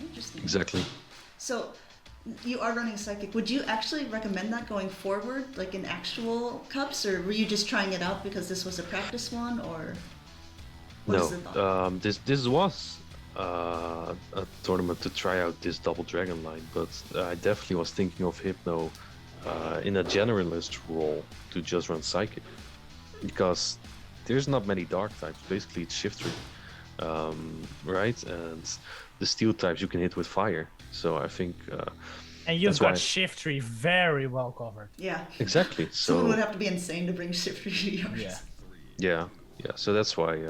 Interesting. Exactly. So, you are running Psychic. Would you actually recommend that going forward, like in actual cups, or were you just trying it out because this was a practice one, or what is the thought? This was a tournament to try out this double dragon line, but I definitely was thinking of Hypno in a generalist role to just run Psychic, because there's not many dark types. Basically, it's Shiftry, right? And the steel types you can hit with fire. So I think. And you've got Shiftry very well covered. Yeah. Exactly. So someone would have to be insane to bring Shiftry to yours. Yeah. So that's why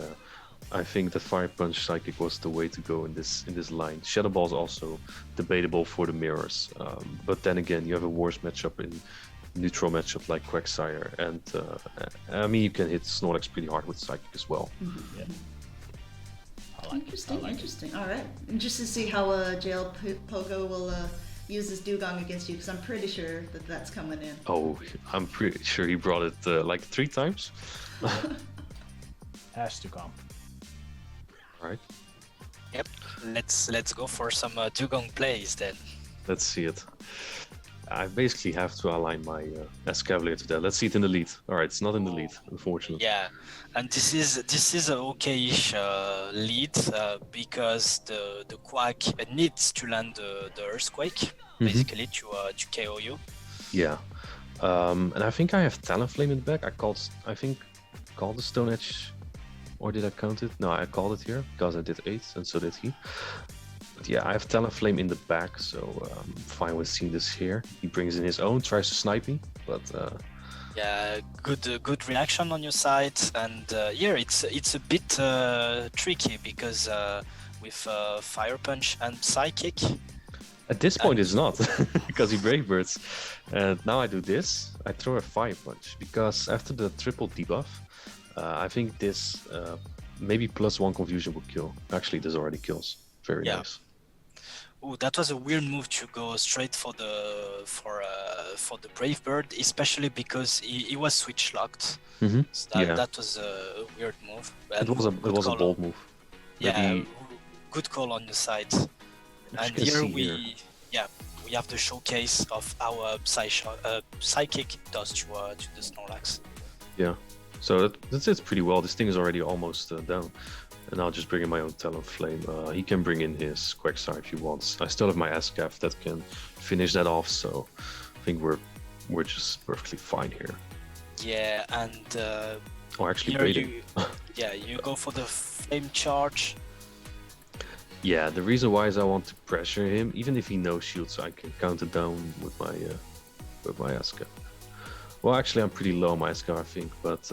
I think that Fire Punch Psychic was the way to go in this line. Shadow Ball is also debatable for the mirrors, but then again, you have a worse matchup in neutral matchup like Quagsire, and I mean you can hit Snorlax pretty hard with Psychic as well. Yeah. Interesting. All right. Interested to see how JL Pogo will use this Dugong against you, because I'm pretty sure that that's coming in. Oh, I'm pretty sure he brought it like 3 times. Has to come. All right. Yep. Let's go for some Dugong plays then. Let's see it. I basically have to align my Escavalier to that. Let's see it in the lead. All right, it's not in the lead, unfortunately. Yeah, and this is a okay-ish lead because the Quack needs to land the Earthquake basically to KO you. Yeah, and I think I have Talonflame in the back. I think called the Stone Edge, or did I count it? No, I called it here because I did 8, and so did he. But yeah, I have Talonflame in the back, so I'm fine with seeing this here. He brings in his own, tries to snipe me, but yeah, good reaction on your side, and here it's a bit tricky because with Fire Punch and Psychic. At this point, it's not because he Brave Birds, and now I do this. I throw a Fire Punch because after the triple debuff, I think this maybe +1 confusion will kill. Actually, this already kills. Very nice. Oh, that was a weird move to go straight for the Brave Bird, especially because he was switch locked. So that was a weird move. It was a bold move. Yeah, good call on your side. And here we have the showcase of our Psychic does to the Snorlax. Yeah, so that's pretty well. This thing is already almost down. And I'll just bring in my own Talonflame. He can bring in his Quagsire if he wants. I still have my Ascaf that can finish that off, so I think we're just perfectly fine here. Yeah, and actually baiting. You go for the Flame Charge. Yeah, the reason why is I want to pressure him, even if he no shield, so I can counter down with my Ascaf. Well, actually, I'm pretty low on my SCAR, I think, but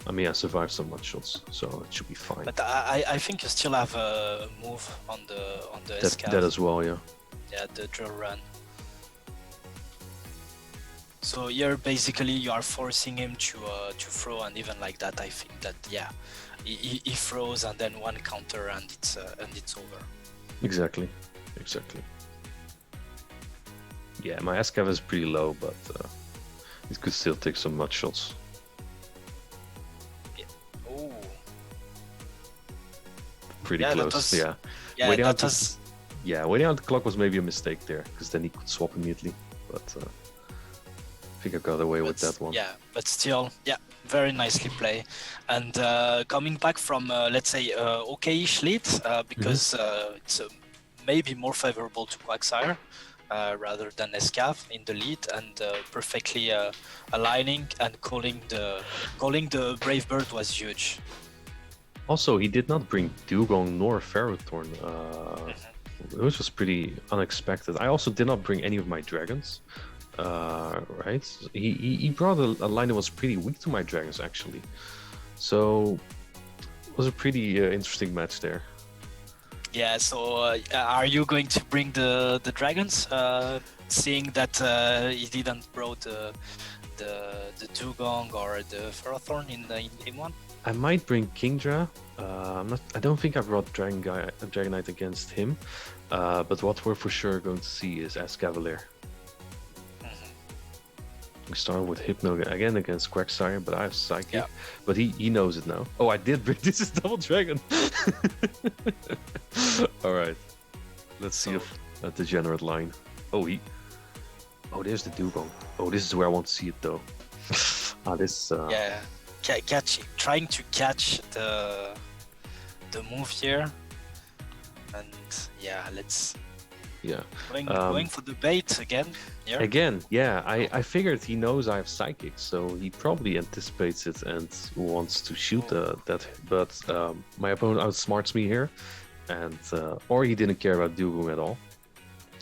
I mean, I survived some mud shots, so it should be fine. But I think you still have a move on the SCAR. That as well, yeah. Yeah, the drill run. So here, basically, you are forcing him to throw, and even like that, I think that he throws, and then one counter, and it's over. Exactly. Yeah, my SCAV is pretty low, but. It could still take some mud shots. Yeah. Oh. Pretty close, yeah. Yeah, waiting that out was. waiting out the clock was maybe a mistake there, because then he could swap immediately. But I think I got away with that one. Yeah, but still, yeah, very nicely play. And coming back from, let's say, okay-ish lead, because it's maybe more favorable to Quagsire rather than Escav in the lead, and perfectly aligning and calling the Brave Bird was huge. Also, he did not bring Dugong nor Ferrothorn, which was pretty unexpected. I also did not bring any of my dragons. Right? He brought a line that was pretty weak to my dragons, actually. So it was a pretty interesting match there. Yeah, so are you going to bring the dragons, seeing that he didn't brought the Dugong or the Ferrothorn in game one? I might bring Kingdra. I don't think I brought Dragonite against him. But what we're for sure going to see is Escavalier. We started with Hypno again against Quagsire, but I have Psychic. Yeah. But he knows it now. Oh, I did bring this is Double Dragon. Alright. Let's see if a degenerate line. Oh, there's the Dugong. Oh, this is where I want to see it though. This. Yeah, trying to catch the move here, and yeah, let's. Yeah. Going for the bait again. Yeah. Again, yeah. I figured he knows I have Psychic, so he probably anticipates it and wants to shoot that. But my opponent outsmarts me here, and or he didn't care about Dugong at all.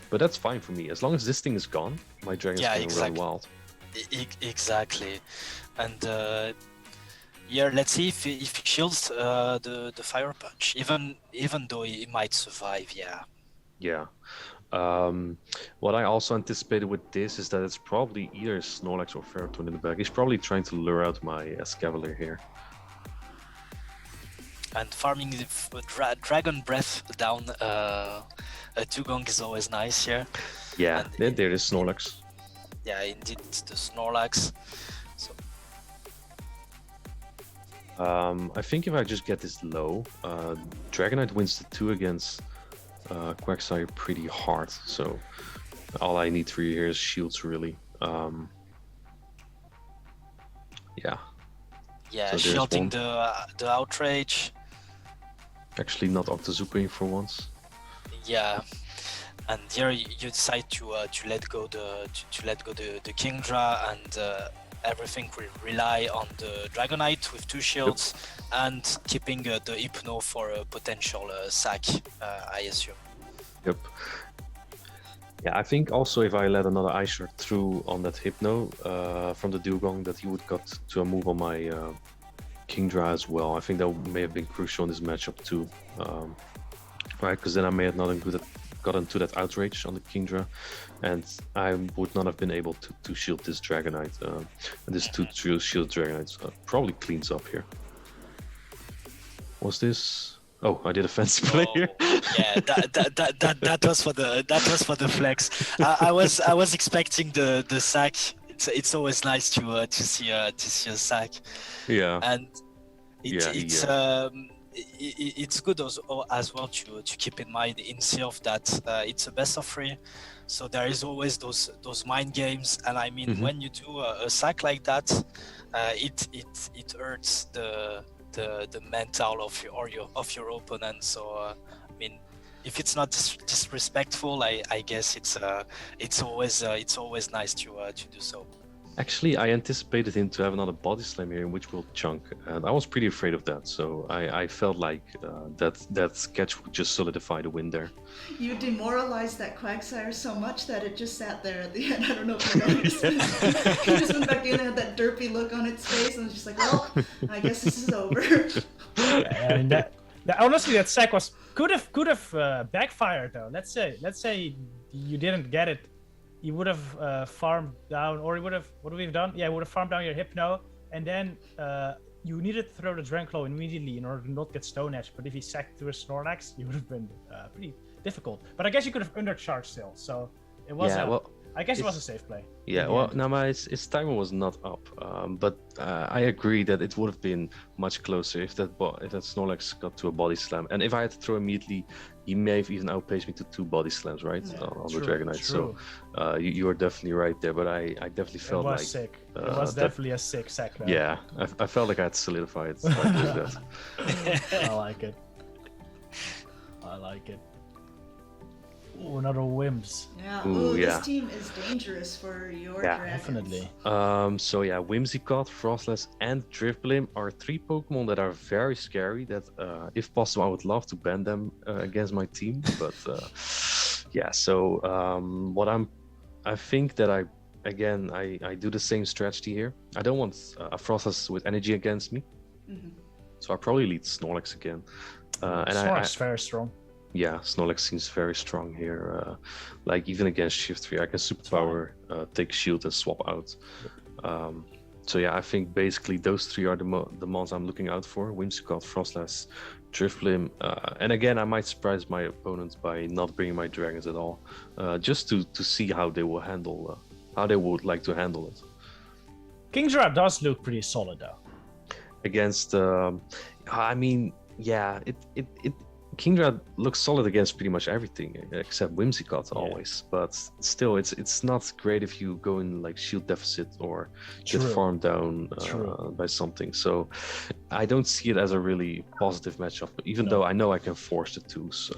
But that's fine for me. As long as this thing is gone, my dragon's going to run wild. Exactly, and yeah, let's see if he shields the Fire Punch, even though he might survive. Yeah. Yeah. What I also anticipated with this is that it's probably either Snorlax or Ferrothorn in the back. He's probably trying to lure out my Escavalier here. And farming the Dragon Breath down a Dugong is always nice here. Yeah, and there is Snorlax. Yeah, indeed, the Snorlax. So. I think if I just get this low, Dragonite wins the 2 against Quagsire pretty hard, so all I need for you here is shields, really. Yeah. Yeah, so shielding the Outrage. Actually, not Octazooking for once. Yeah, and here you decide to let go the Kingdra, and everything will rely on the Dragonite with 2 shields, and keeping the Hypno for a potential sack, I assume. Yep. Yeah, I think also if I let another Ice Shard through on that Hypno from the Dugong, that he would got to a move on my Kingdra as well. I think that may have been crucial in this matchup too. Right, because then I may have not gotten to that Outrage on the Kingdra, and I would not have been able to shield this Dragonite. And this 2 shield Dragonites probably cleans up here. Was this? Oh, I did a fancy play here. Yeah, that was for the flex. I was expecting the sack. It's always nice to see a sack. Yeah. And it's good as well to keep in mind in Silph that it's a best of 3, so there is always those mind games, and I mean when you do a sack like that, it hurts the mental of your opponent. So I mean, if it's not disrespectful, I guess it's always nice to do so. Actually, I anticipated him to have another body slam here, which will chunk, and I was pretty afraid of that. So I felt like that sketch would just solidify the win there. You demoralized that Quagsire so much that it just sat there at the end. I don't know if you noticed. He just went back in and had that derpy look on its face, and was just like, well, I guess this is over. And honestly, that sack could have backfired though. Let's say you didn't get it. You would have farmed down, or what would we have done? Yeah, would have farmed down your Hypno, and then you needed to throw the Dranclaw immediately in order to not get Stone Edge. But if he sacked through a Snorlax, you would have been pretty difficult. But I guess you could have undercharged still, so it was. Yeah, well, I guess it was a safe play. Yeah, well, now his timer was not up, but I agree that it would have been much closer if that Snorlax got to a body slam, and if I had to throw immediately, he may have even outpaced me to 2 body slams, right, on the Dragonite. True. So you are definitely right there, but I definitely felt like sick. It was definitely a sick sack. Yeah, I felt like I had to solidify it. Like that. I like it. I like it. Ooh, another Wims. Yeah. Ooh, This team is dangerous for your dragons. Definitely. So yeah, Whimsicott, Frostless, and Drifblim are 3 Pokemon that are very scary. That if possible, I would love to ban them against my team. But yeah, so I think that I do the same strategy here. I don't want a Frostless with energy against me, so I probably lead Snorlax again. And Snorlax is very strong. Yeah, Snorlax seems very strong here. Like even against Shift 3, I can superpower, take shield, and swap out. So yeah, I think basically those 3 are the mons I'm looking out for: Whimsicott, Frostless, Drifblim, and again, I might surprise my opponents by not bringing my dragons at all, just to see how they will handle, how they would like to handle it. Kingdra does look pretty solid though. Against, I mean, yeah, Kingdra looks solid against pretty much everything except Whimsicott always, but still, it's not great if you go in like shield deficit or get farmed down by something. So I don't see it as a really positive matchup, even though I know I can force the 2s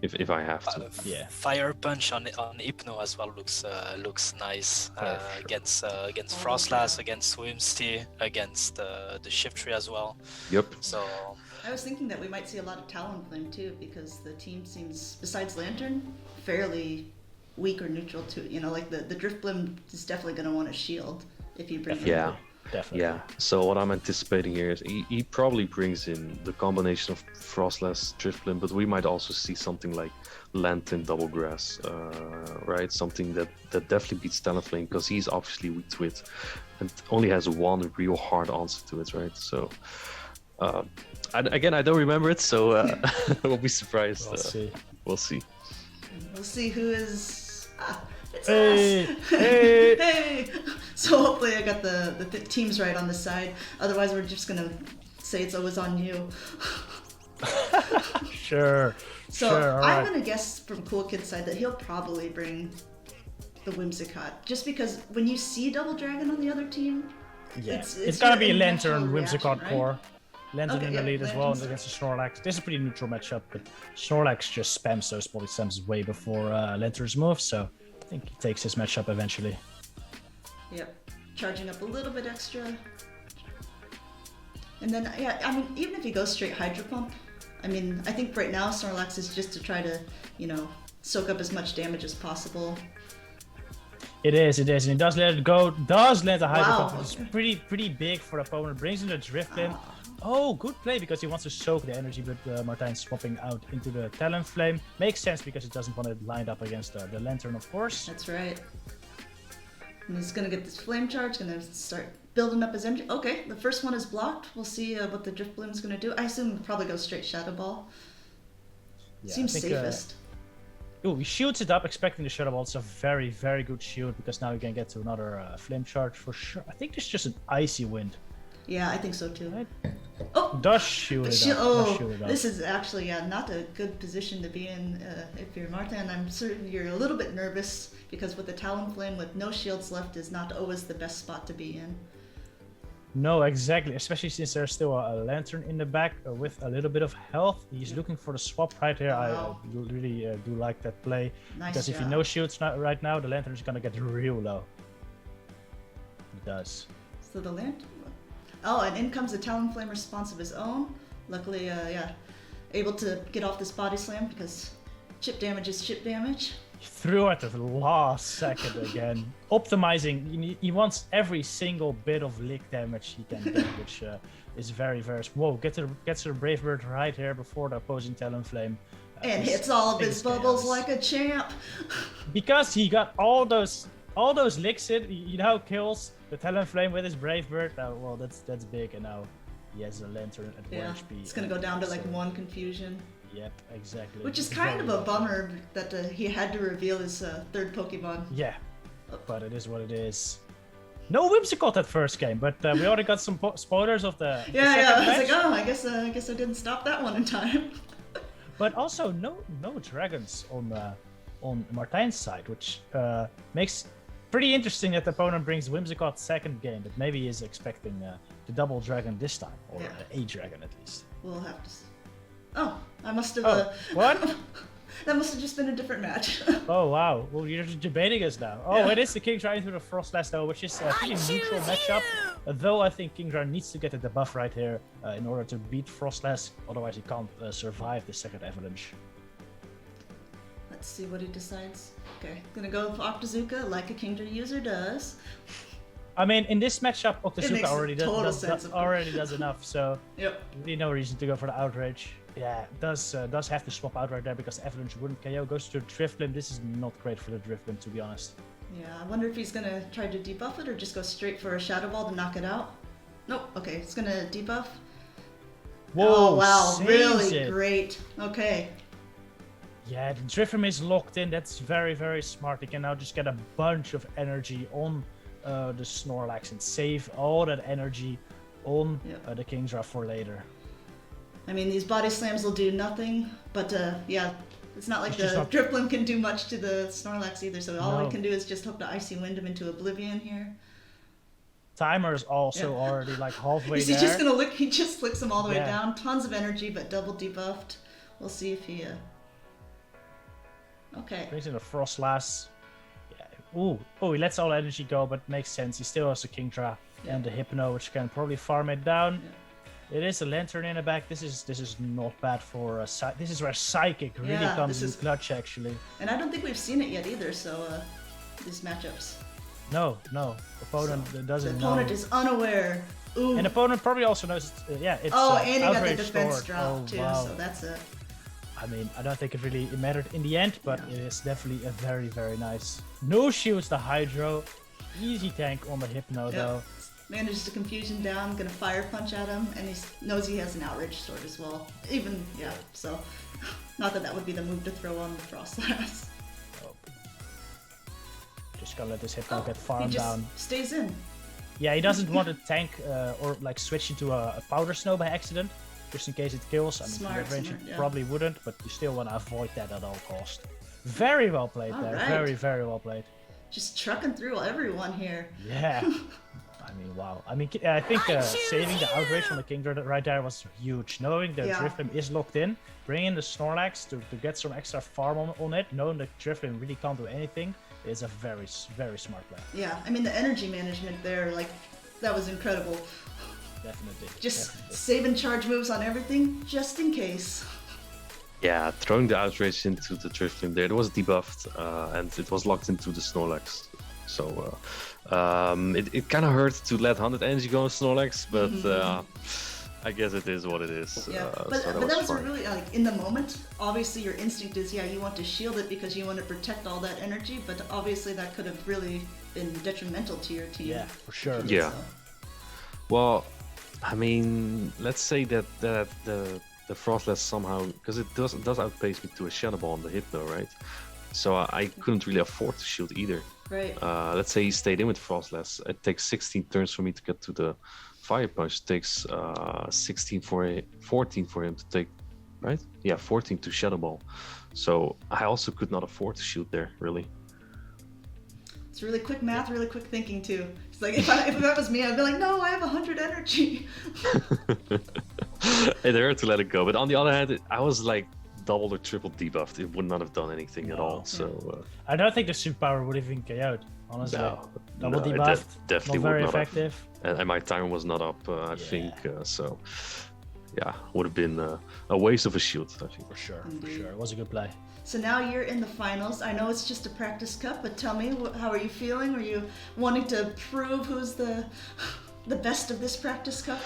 if I have to. Fire Punch on Hypno as well looks nice against Frostlass, against Whimsy, against the Shift Tree as well. Yep. So. I was thinking that we might see a lot of Talonflame too, because the team seems, besides Lantern, fairly weak or neutral too. You know, like the Drifblim is definitely going to want a shield if you bring him. Definitely. Yeah, so what I'm anticipating here is he probably brings in the combination of Frostless, Drifblim, but we might also see something like Lantern Double Grass, right? Something that definitely beats Talonflame, because he's obviously weak to it and only has one real hard answer to it, right? So, I don't remember it, so we'll be surprised. We'll see. We'll see who is... it's us! Hey! So hopefully I got the teams right on the side. Otherwise, we're just gonna say it's always on you. Sure. I'm gonna guess from Cool Kid's side that he'll probably bring the Whimsicott, just because when you see Double Dragon on the other team, it's gonna be Lantern, Whimsicott right? core. Lantern in the lead as well against the Snorlax. This is a pretty neutral matchup, but Snorlax just spams those body slams way before Lantern's move, so I think he takes his matchup eventually. Yep, charging up a little bit extra. And then, I mean, even if he goes straight Hydro Pump, I mean, I think right now Snorlax is just to try to, soak up as much damage as possible. It is, and he does let it go, does let the Hydro Pump. It's pretty big for the opponent, brings in the Drifblim. Oh, good play, because he wants to soak the energy, but Martijn swapping out into the Talonflame. Makes sense, because he doesn't want it lined up against the Lantern, of course. That's right. And he's going to get this Flame Charge, going to start building up his energy. Okay, the first one is blocked. We'll see what the Drifblim is going to do. I assume he'll probably go straight Shadow Ball. Yeah, seems safest. He shields it up, expecting the Shadow Ball. It's a very, very good shield, because now you can get to another Flame Charge for sure. I think there's just an Icy Wind. Yeah, I think so too. Right. Oh, does shield it up. This is actually not a good position to be in if you're Martijn. I'm certain you're a little bit nervous, because with the Talonflame with no shields left is not always the best spot to be in. No, exactly. Especially since there's still a Lantern in the back with a little bit of health. He's looking for the swap right here. Wow. I really do like that play. Nice because if he no shields right now, the Lantern is going to get real low. He does. So the Lantern... Oh, and in comes a Talonflame response of his own. Luckily, able to get off this body slam, because chip damage is chip damage. He threw it at the last second again. Optimizing. He wants every single bit of lick damage he can get, which is very, very... Whoa, gets to the Brave Bird right here before the opposing Talonflame. And hits all of his bubbles like a champ. Because he got all those licks in, he now kills the Talonflame with his Brave Bird. Well, that's big, and now he has a Lantern at 1 HP. It's gonna go down to like 1 confusion. Yep, exactly. Which is kind of a bummer that he had to reveal his third Pokemon. Yeah, but it is what it is. No Whimsicott that first game, but we already got some spoilers of the Yeah, second yeah. I was match. like, oh, I guess I didn't stop that one in time. But also no dragons on Martijn's side, which makes pretty interesting that the opponent brings Whimsicott second game, but maybe he is expecting the double dragon this time, or a dragon at least. We'll have to see. Oh, I must have... Oh, what? That must have just been a different match. Oh wow, well you're just debating us now. Oh, Yeah. it is the Kingdra into the Frostlass though, which is a pretty neutral matchup. Though I think Kingdra needs to get the debuff right here in order to beat Frostlass, otherwise he can't survive the second avalanche. Let's see what he decides. Okay, gonna go with Octazooka like a Kingdra user does. I mean, in this matchup, It Octazooka makes already total sense, of course. does enough, so Yep. really no reason to go for the outrage. Yeah, does have to swap out right there because Avalanche wouldn't KO. Goes to Drifblim. This is not great for the Drifblim, to be honest. Yeah, I wonder if he's gonna try to debuff it or just go straight for a Shadow Ball to knock it out. Nope, okay, it's gonna debuff. Whoa, Oh wow, saves really it. great. Okay. Yeah, the Drifblim is locked in. That's very, very smart. He can now just get a bunch of energy on the Snorlax and save all that energy on the Kingdra for later. I mean, these body slams will do nothing, but yeah, it's not like It's the just not- Drifblim can do much to the Snorlax either, so all No. we can do is just hope to Icy Wind him into oblivion here. Timer is also already like halfway Is he there. just gonna lick? He just flicks him all the way Yeah. down. Tons of energy, but double debuffed. We'll see if he. Okay. Brings in a Frostlass. Yeah. Ooh. Oh, he lets all energy go, but makes sense. He still has the Kingdra and the Hypno, which can probably farm it down. It is a Lantern in the back. This is not bad for this is where Psychic really Yeah, comes this in is- clutch actually. And I don't think we've seen it yet either. So these matchups. No. Opponent The doesn't opponent know. is unaware. Ooh. And opponent probably also knows. It's Oh, and he got the outrage defense stored. drop Oh, too. wow. So that's it. I mean, I don't think it really mattered in the end, but it is definitely a very, very nice. No shields the Hydro. Easy tank on the Hypno though. Manages to confusion down, gonna fire punch at him, and he knows he has an outrage sword as well. Even, so not that would be the move to throw on the Frostlass. Oh. Just gotta let this Hypno get He farmed just down. stays in. Yeah, he doesn't want to tank or like switch into a Powder Snow by accident, just in case it kills. I mean, Smart, from that range smart, you yeah. probably wouldn't, but you still want to avoid that at all cost. Very well played All there. right. Very, very well played. Just trucking through everyone here. Yeah. I mean, wow. I mean, I think saving the outrage from the Kingdra right there was huge. Knowing that Yeah. Drifblim is locked in, bringing the Snorlax to get some extra farm on it, knowing that Drifblim really can't do anything, is a very, very smart play. Yeah, I mean the energy management there, like, that was incredible. Definitely. Just definitely. saving charge moves on everything, just in case. Yeah, throwing the outrage into the Drifblim there, it was debuffed and it was locked into the Snorlax. So it kind of hurt to let 100 energy go on Snorlax, but I guess it is what it is. Yeah, so but that was fine. really, like, in the moment, obviously your instinct is, you want to shield it because you want to protect all that energy, but obviously that could have really been detrimental to your team. Yeah, for sure. Yeah. So, Well, I mean, let's say that the Frostlass somehow, because it does outpace me to a Shadow Ball on the Hypno, right? So I couldn't really afford to shield either. right. Let's say he stayed in with Frostlass. It takes 16 turns for me to get to the Fire Punch. It takes 14 for him to take, right? Yeah, 14 to Shadow Ball. So I also could not afford to shield there, really. It's really quick math, really quick thinking too. It's like if that was me, I'd be like, no, I have 100 energy. It hurt to let it go, but on the other hand, I was like double or triple debuffed. It would not have done anything at all. So I don't think the Super Power would even KO'd, honestly. no, Double no, it debuffed, definitely not very would not effective. have. And my time was not up, I think. So yeah, would have been a waste of a shield, I think. For sure, for Indeed. sure. It was a good play. So now you're in the finals. I know it's just a practice cup, but tell me, how are you feeling? Are you wanting to prove who's the best of this practice cup?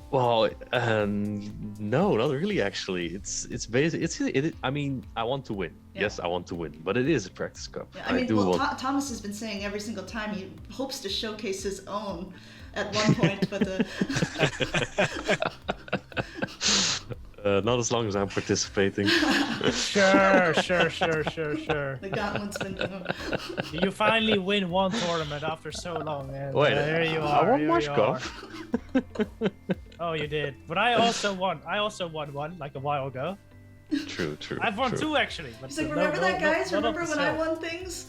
Well, no, not really. Actually, it's basically I mean, I want to win. Yeah. Yes, I want to win, but it is a practice cup. Yeah, I mean, do well, want. Thomas has been saying every single time he hopes to showcase his own at one point, but Not as long as I'm participating. Sure. The gauntlet's been done. You finally win one tournament after so long, and Wait, here you I are. won here March you Cup. are. Oh, you did. But I also won. I also won one like a while ago. True. I've won true. 2 actually. But He's like, remember that, guys? Remember when I won things?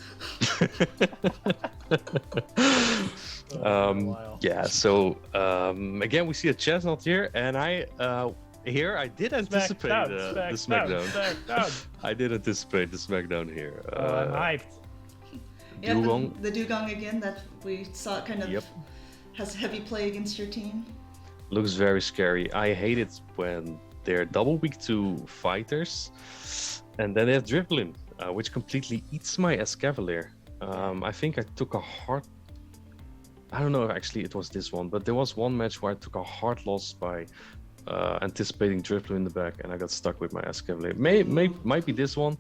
Yeah, so again we see a chestnut here, and I did anticipate the SmackDown. I did anticipate the SmackDown here. I'm hyped. Yeah, Dugong. the Dugong again that we saw kind of Yep. has heavy play against your team. Looks very scary. I hate it when they're double weak to fighters, and then they have Dribbling, which completely eats my Escavalier. I think I took a hard... I don't know if actually it was this one, but there was one match where I took a hard loss by anticipating Dribbling in the back, and I got stuck with my Escavalier. Might be this one.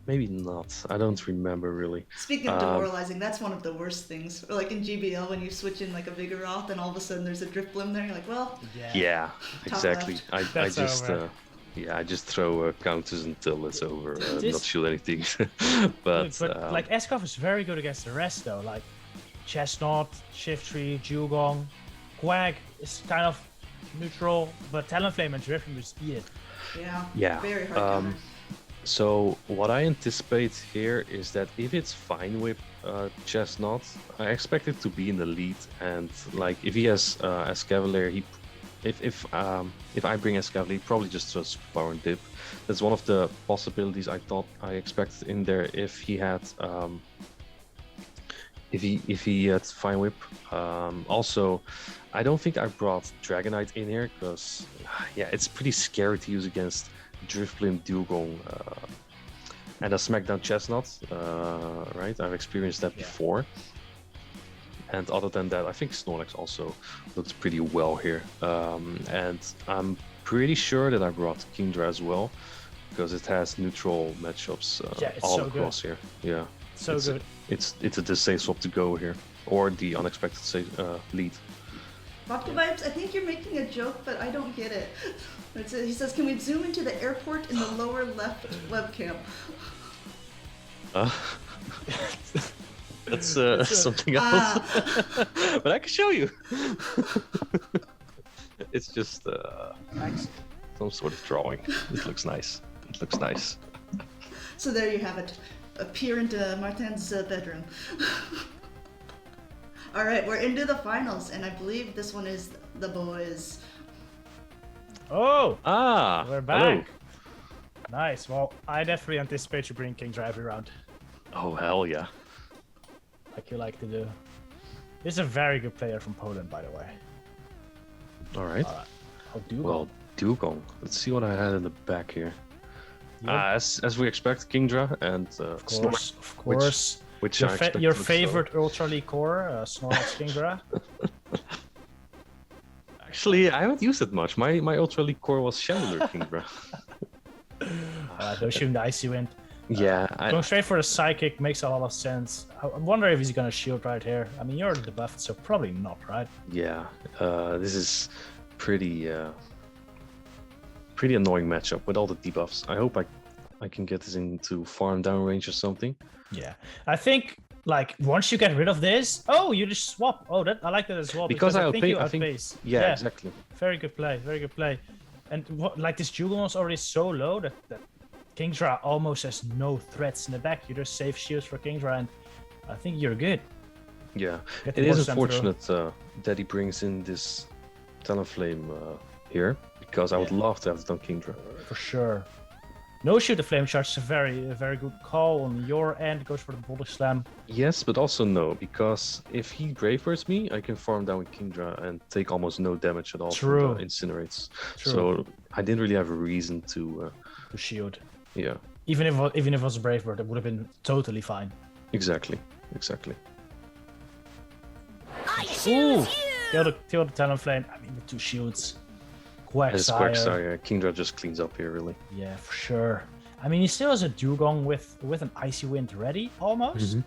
Maybe not. I don't remember really. Speaking of demoralizing, that's one of the worst things. Or like in GBL, when you switch in like a bigger Roth, and all of a sudden there's a drift blim there. You're like, well, Yeah, exactly. left. I just throw counters until it's over. Not shoot anything. but like Escov is very good against the rest though. Like Chestnut, Shift Tree, Dugong, Quag is kind of neutral, but Talonflame and Drift just eat it. yeah, very hard counters. So what I anticipate here is that if it's fine with Chestnut, I expect it to be in the lead, and like if he has Escavalier, if I bring Escavalier, he probably just throws Superpower and Dip. That's one of the possibilities I expected in there if he had if he had Fine Whip. Also, I don't think I brought Dragonite in here because it's pretty scary to use against Driftblim, Dugong, and a SmackDown Chestnut, right? I've experienced that before. And other than that, I think Snorlax also looked pretty well here. And I'm pretty sure that I brought Kingdra as well, because it has neutral matchups all across here. Yeah, so good. It's the safe swap to go here, or the unexpected lead. Vodka Vibes, I think you're making a joke, but I don't get it. He says, can we zoom into the airport in the lower left webcam? That's something else. But I can show you. It's just some sort of drawing. It looks nice. So there you have it. A peer into Martin's bedroom. All right, we're into the finals, and I believe this one is the boys. Oh! We're back. Hello. Nice. Well, I definitely anticipate you bringing Kingdra every round. Oh, hell yeah. Like you like to do. This is a very good player from Poland, by the way. All right. Dugong. Well, Dugong. Let's see what I had in the back here. As we expect, Kingdra and of course. Which your favorite Ultra League core, Snorlax Kingdra. Actually, I haven't used it much. My Ultra League core was Chandler Kingdra. Don't shoot the Icy Wind. Going straight for the Psychic makes a lot of sense. I wonder if he's gonna shield right here. I mean, you're the buff, so probably not, right? Yeah, this is pretty annoying matchup with all the debuffs. I hope I can get this into farm down range or something. Yeah, I think like once you get rid of this, you just swap. I like that as well because I think you outpace. Yeah, exactly. Very good play. And like this Dugong is already so low that Kingdra almost has no threats in the back. You just save shields for Kingdra, and I think you're good. Yeah, it is unfortunate that he brings in this Talonflame here, because I would love to have it on Kingdra. For sure. No shoot the Flame Charge is a very good call on your end. Goes for the Body Slam. Yes, but also no, because if he Brave Birds me, I can farm down with Kingdra and take almost no damage at all from the Incinerates. True. So I didn't really have a reason to shield. Yeah. Even if it was a Brave Bird, it would have been totally fine. Exactly. Ooh! Kill the Talonflame. I mean, the 2 shields. Quagsire. Kingdra just cleans up here, really. Yeah, for sure. I mean, he still has a Dugong with an Icy Wind ready, almost. Mm-hmm.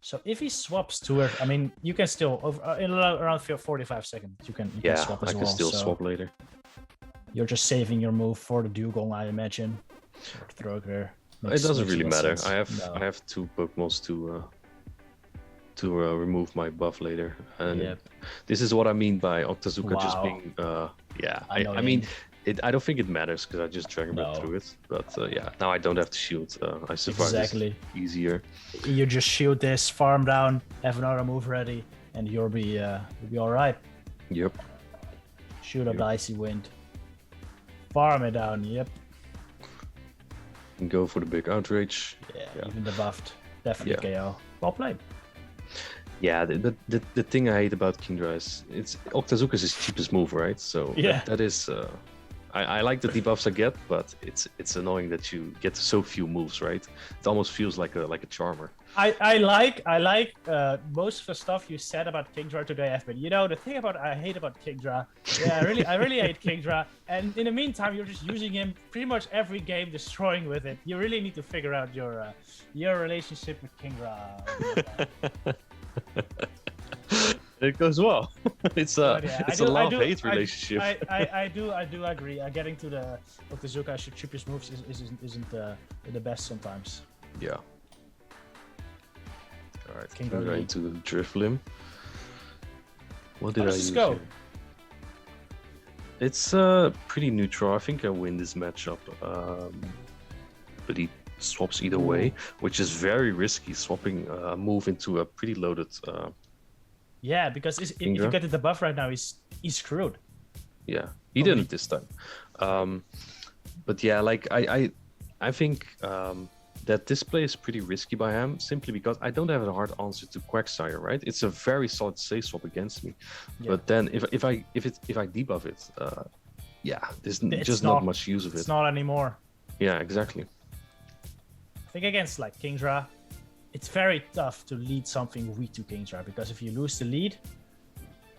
So if he swaps to her, I mean, you can still, in around 45 seconds, you can swap as well. I can still swap later. You're just saving your move for the dugong, I imagine. Or Throger. It doesn't really matter. Sense. I have 2 Pokémons to remove my buff later, and this is what I mean by Octazooka just being I mean I don't think it matters because I just Dragon Breath through it, but now I don't have to shield. I survive easier. You just shield this, farm down, have another move ready, and you'll be all right. Yep. Shoot up the Icy Wind, farm it down. Yep. And go for the big outrage. Yeah. Even the buffed, definitely KO. Well played. Yeah, the thing I hate about Kingdra is Octazooka is his cheapest move, right? So that is I like the debuffs I get, but it's annoying that you get so few moves, right? It almost feels like a charmer. I like most of the stuff you said about Kingdra today, Evan. You know, the thing I hate about Kingdra, I really hate Kingdra, and in the meantime you're just using him pretty much every game, destroying with it. You really need to figure out your relationship with Kingdra. It goes well. It's a love-hate relationship. I do agree. Getting to the Octazooka cheapest moves isn't the best sometimes. Yeah. All right, I'm going to Drifblim. What did I use here? It's pretty neutral. I think I win this matchup, but he swaps either way, which is very risky. Swapping a move into a pretty loaded. Yeah, because if you get the buff right now, he's screwed. Yeah, he didn't this time. But yeah, like I think that this play is pretty risky by him, simply because I don't have a hard answer to Quagsire, right? It's a very solid safe swap against me. Yeah. But then if I debuff it, there's just not much use of it. It's not anymore. Yeah, exactly. I think against like Kingdra, it's very tough to lead something weak to Kingdra, because if you lose the lead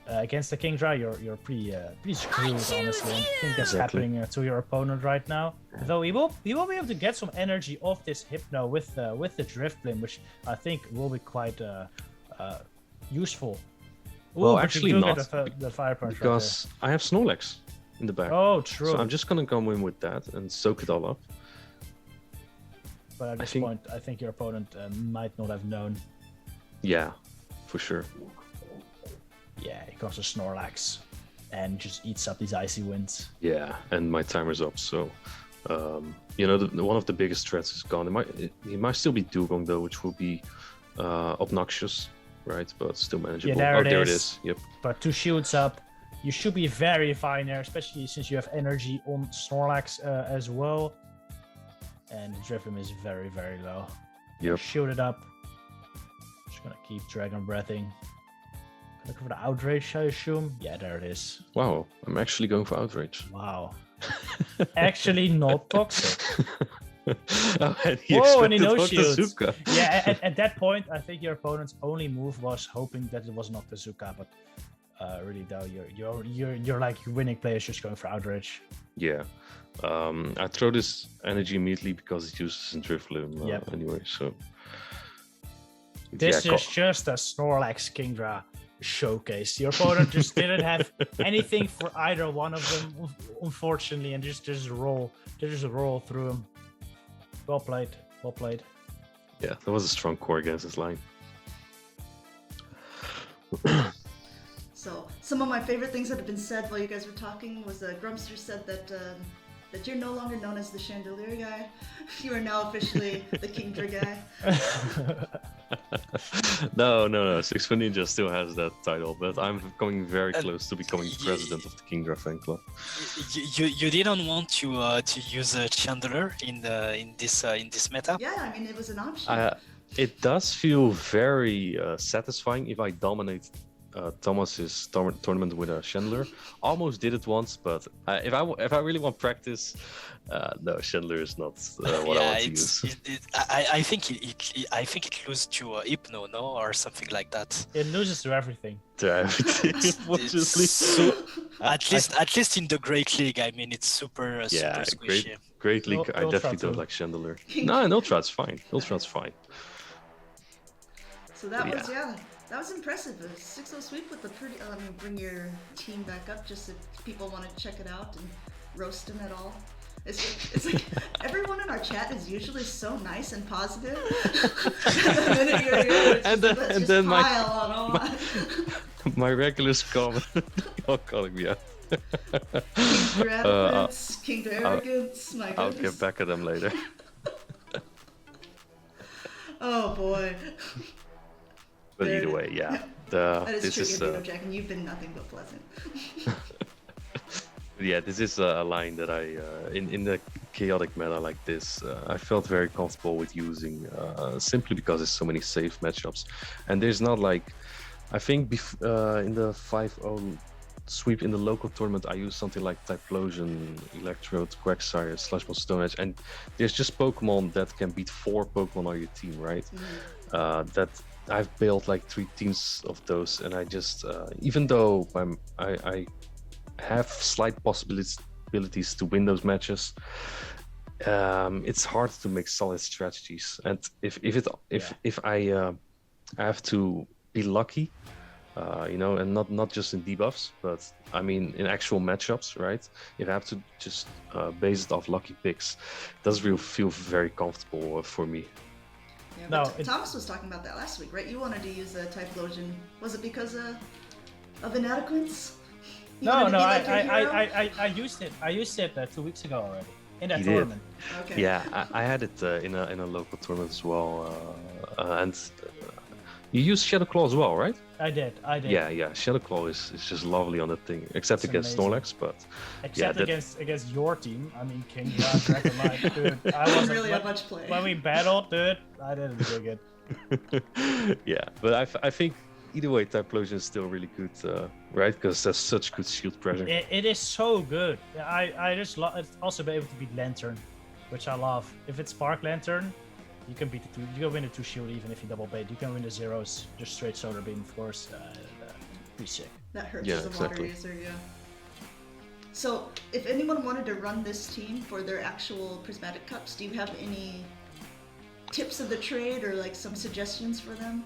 against the Kingdra, you're pretty screwed, honestly. I think that's happening to your opponent right now. Though he will be able to get some energy off this Hypno with the Drifblim, which I think will be quite useful. Ooh, well, actually not, the Fire Punch because I have Snorlax in the back. Oh, true. So I'm just gonna come in with that and soak it all up. But at this point, I think your opponent might not have known. Yeah, for sure. Yeah, he comes to Snorlax and just eats up these Icy Winds. Yeah, and my timer's up, so one of the biggest threats is gone. It might still be Dugong though, which will be obnoxious, right? But still manageable. Yeah, there it is. Yep. But 2 shields up, you should be very fine there, especially since you have energy on Snorlax as well. And the Drifblim is very, very low. Yep. Shielded up. Just gonna keep Dragon Breathing. Looking for the Outrage, I assume. Yeah, there it is. Wow, I'm actually going for Outrage. Wow. Actually not toxic. And he no shields. Yeah, at that point, I think your opponent's only move was hoping that it was not Octazooka, but really though, you're like winning players just going for Outrage. Yeah. I throw this energy immediately because it uses in Drifblim anyway, so... This is just a Snorlax Kingdra showcase. Your opponent just didn't have anything for either one of them, unfortunately, and just roll through them. Well played. Yeah, that was a strong core against this line. So, some of my favorite things that have been said while you guys were talking was Grumster said that you're no longer known as the Chandelier guy. You are now officially the Kingdra guy. No. Six for Ninja still has that title, but I'm coming very close to becoming president of the Kingdra fan club. You didn't want to use a Chandelier in this meta? Yeah, I mean it was an option. It does feel very satisfying if I dominate Thomas's tournament with a Chandelier. Almost did it once, but if I really want practice, no, Chandelier is not what I want to use. I think it loses to Hypno, no, or something like that. It loses to everything. At least in the Great League, I mean, it's super squishy. Great League. I definitely don't like Chandelier. No, Ultra's fine. So that was impressive. A 6-0 sweep with a pretty. Let me bring your team back up just if people want to check it out and roast him at all. It's like everyone in our chat is usually so nice and positive. The minute you're here, it's just pile on. My regulars comment, all calling me out. King Inadequance, King to Arrogance, my goodness. I'll get back at them later. Oh boy. But either way, yeah. That is This true, is Gambino Jack, and you've been nothing but pleasant. yeah, this is a line that I in the chaotic meta like this, I felt very comfortable with using simply because there's so many safe matchups, and there's not like I think in the 5-0 sweep in the local tournament, I used something like Typhlosion, Electrode, Quagsire, Slushball, Stone Edge, and there's just Pokemon that can beat 4 Pokemon on your team, right? That I've built like 3 teams of those, and I just even though I have slight possibilities to win those matches, it's hard to make solid strategies, and if I have to be lucky, you know, and not just in debuffs, but I mean in actual matchups, right? If I have to just base it off lucky picks, it doesn't really feel very comfortable for me. Yeah, No, Thomas was talking about that last week, right? You wanted to use a Typhlosion. Was it because of Inadequance? You wanted to be like your hero? I used it. I used it 2 weeks ago already in that You did. tournament. Okay. Yeah, I had it in a local tournament as well, and you use Shadow Claw as well, right? I did. Yeah. Shadow Claw is just lovely on that thing, except It's against amazing. Snorlax, but Except yeah, against your team. I mean, King Dragon Knight, dude. I wasn't Really a much play. When we battled, dude, I didn't dig it. yeah, but I think either way, Typhlosion is still really good, right? Because there's such good shield pressure. It is so good. I just love. It's also be able to beat Lantern, which I love. If it's Spark Lantern, you can beat the 2. You can win the 2 shield even if you double bait. You can win the zeros just straight Solar Beam, of course. Pretty sick. That hurts Yeah, as a exactly. water user, yeah. So, if anyone wanted to run this team for their actual Prismatic Cups, do you have any tips of the trade or like some suggestions for them?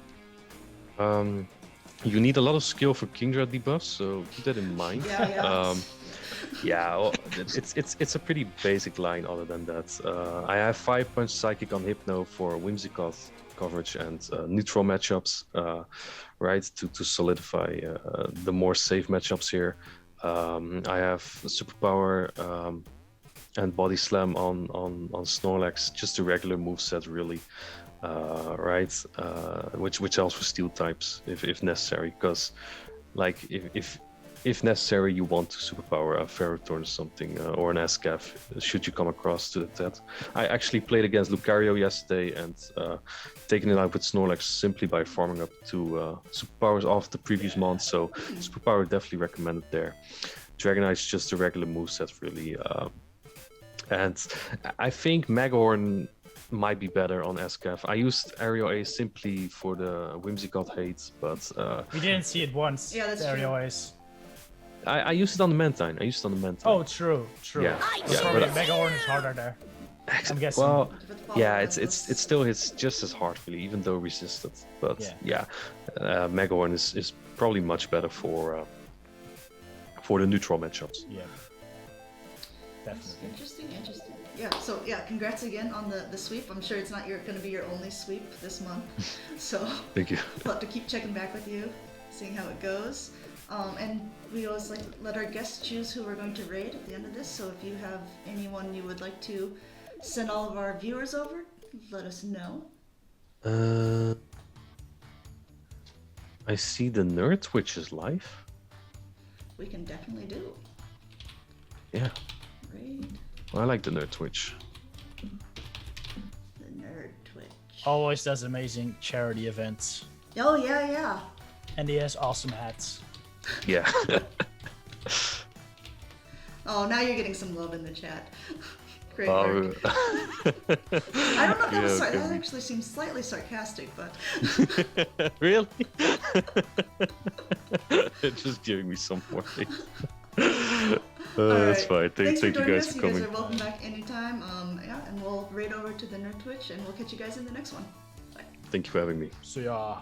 You need a lot of skill for Kingdra debuffs, so keep that in mind. Yeah. Yeah, well, it's a pretty basic line. Other than that, I have 5-punch Psychic on Hypno for Whimsicott coverage and neutral matchups, right? To solidify the more safe matchups here. I have Superpower and Body Slam on Snorlax, just a regular moveset, really. Right, which helps for steel types if necessary, because like if necessary you want to superpower a Ferrothorn or something, or an Escaf should you come across to that. I actually played against Lucario yesterday and taken it out with Snorlax simply by farming up to superpowers off the previous month, so superpower definitely recommended there. Dragonite's just a regular moveset, really, and I think Megahorn might be better on Escaf. I used Aerial Ace simply for the Whimsicott hate, but We didn't see it once. Yeah, that's the Aerial true. Ace. I used it on the Mantine. Oh, true. Yeah, Probably but Megahorn is harder there. I'm guessing. well, With follow yeah, levels. it still hits just as hard, really, even though resisted. But yeah, Megahorn is probably much better for the neutral matchups. Yeah. Definitely. Interesting. Yeah, so yeah, congrats again on the sweep. I'm sure it's not going to be your only sweep this month. So Thank you. we'll have to keep checking back with you, seeing how it goes. And we always like to let our guests choose who we're going to raid at the end of this. So if you have anyone you would like to send all of our viewers over, let us know. I see the Nerd Twitch is live. We can definitely do. Yeah, Raid I like the Nerd Twitch. the Nerd Twitch. Always does amazing charity events. Oh, yeah. And he has awesome hats. Yeah. Oh, now you're getting some love in the chat. Great Oh, work. I don't know if that was Yeah, that okay. actually seems slightly sarcastic, but really? Just giving me some more things. That's fine. Thanks Thank for you joining guys us. for You guys coming. are welcome back anytime. Yeah, and we'll raid over to the Nerd Twitch, and we'll catch you guys in the next one. Bye. Thank you for having me. So yeah.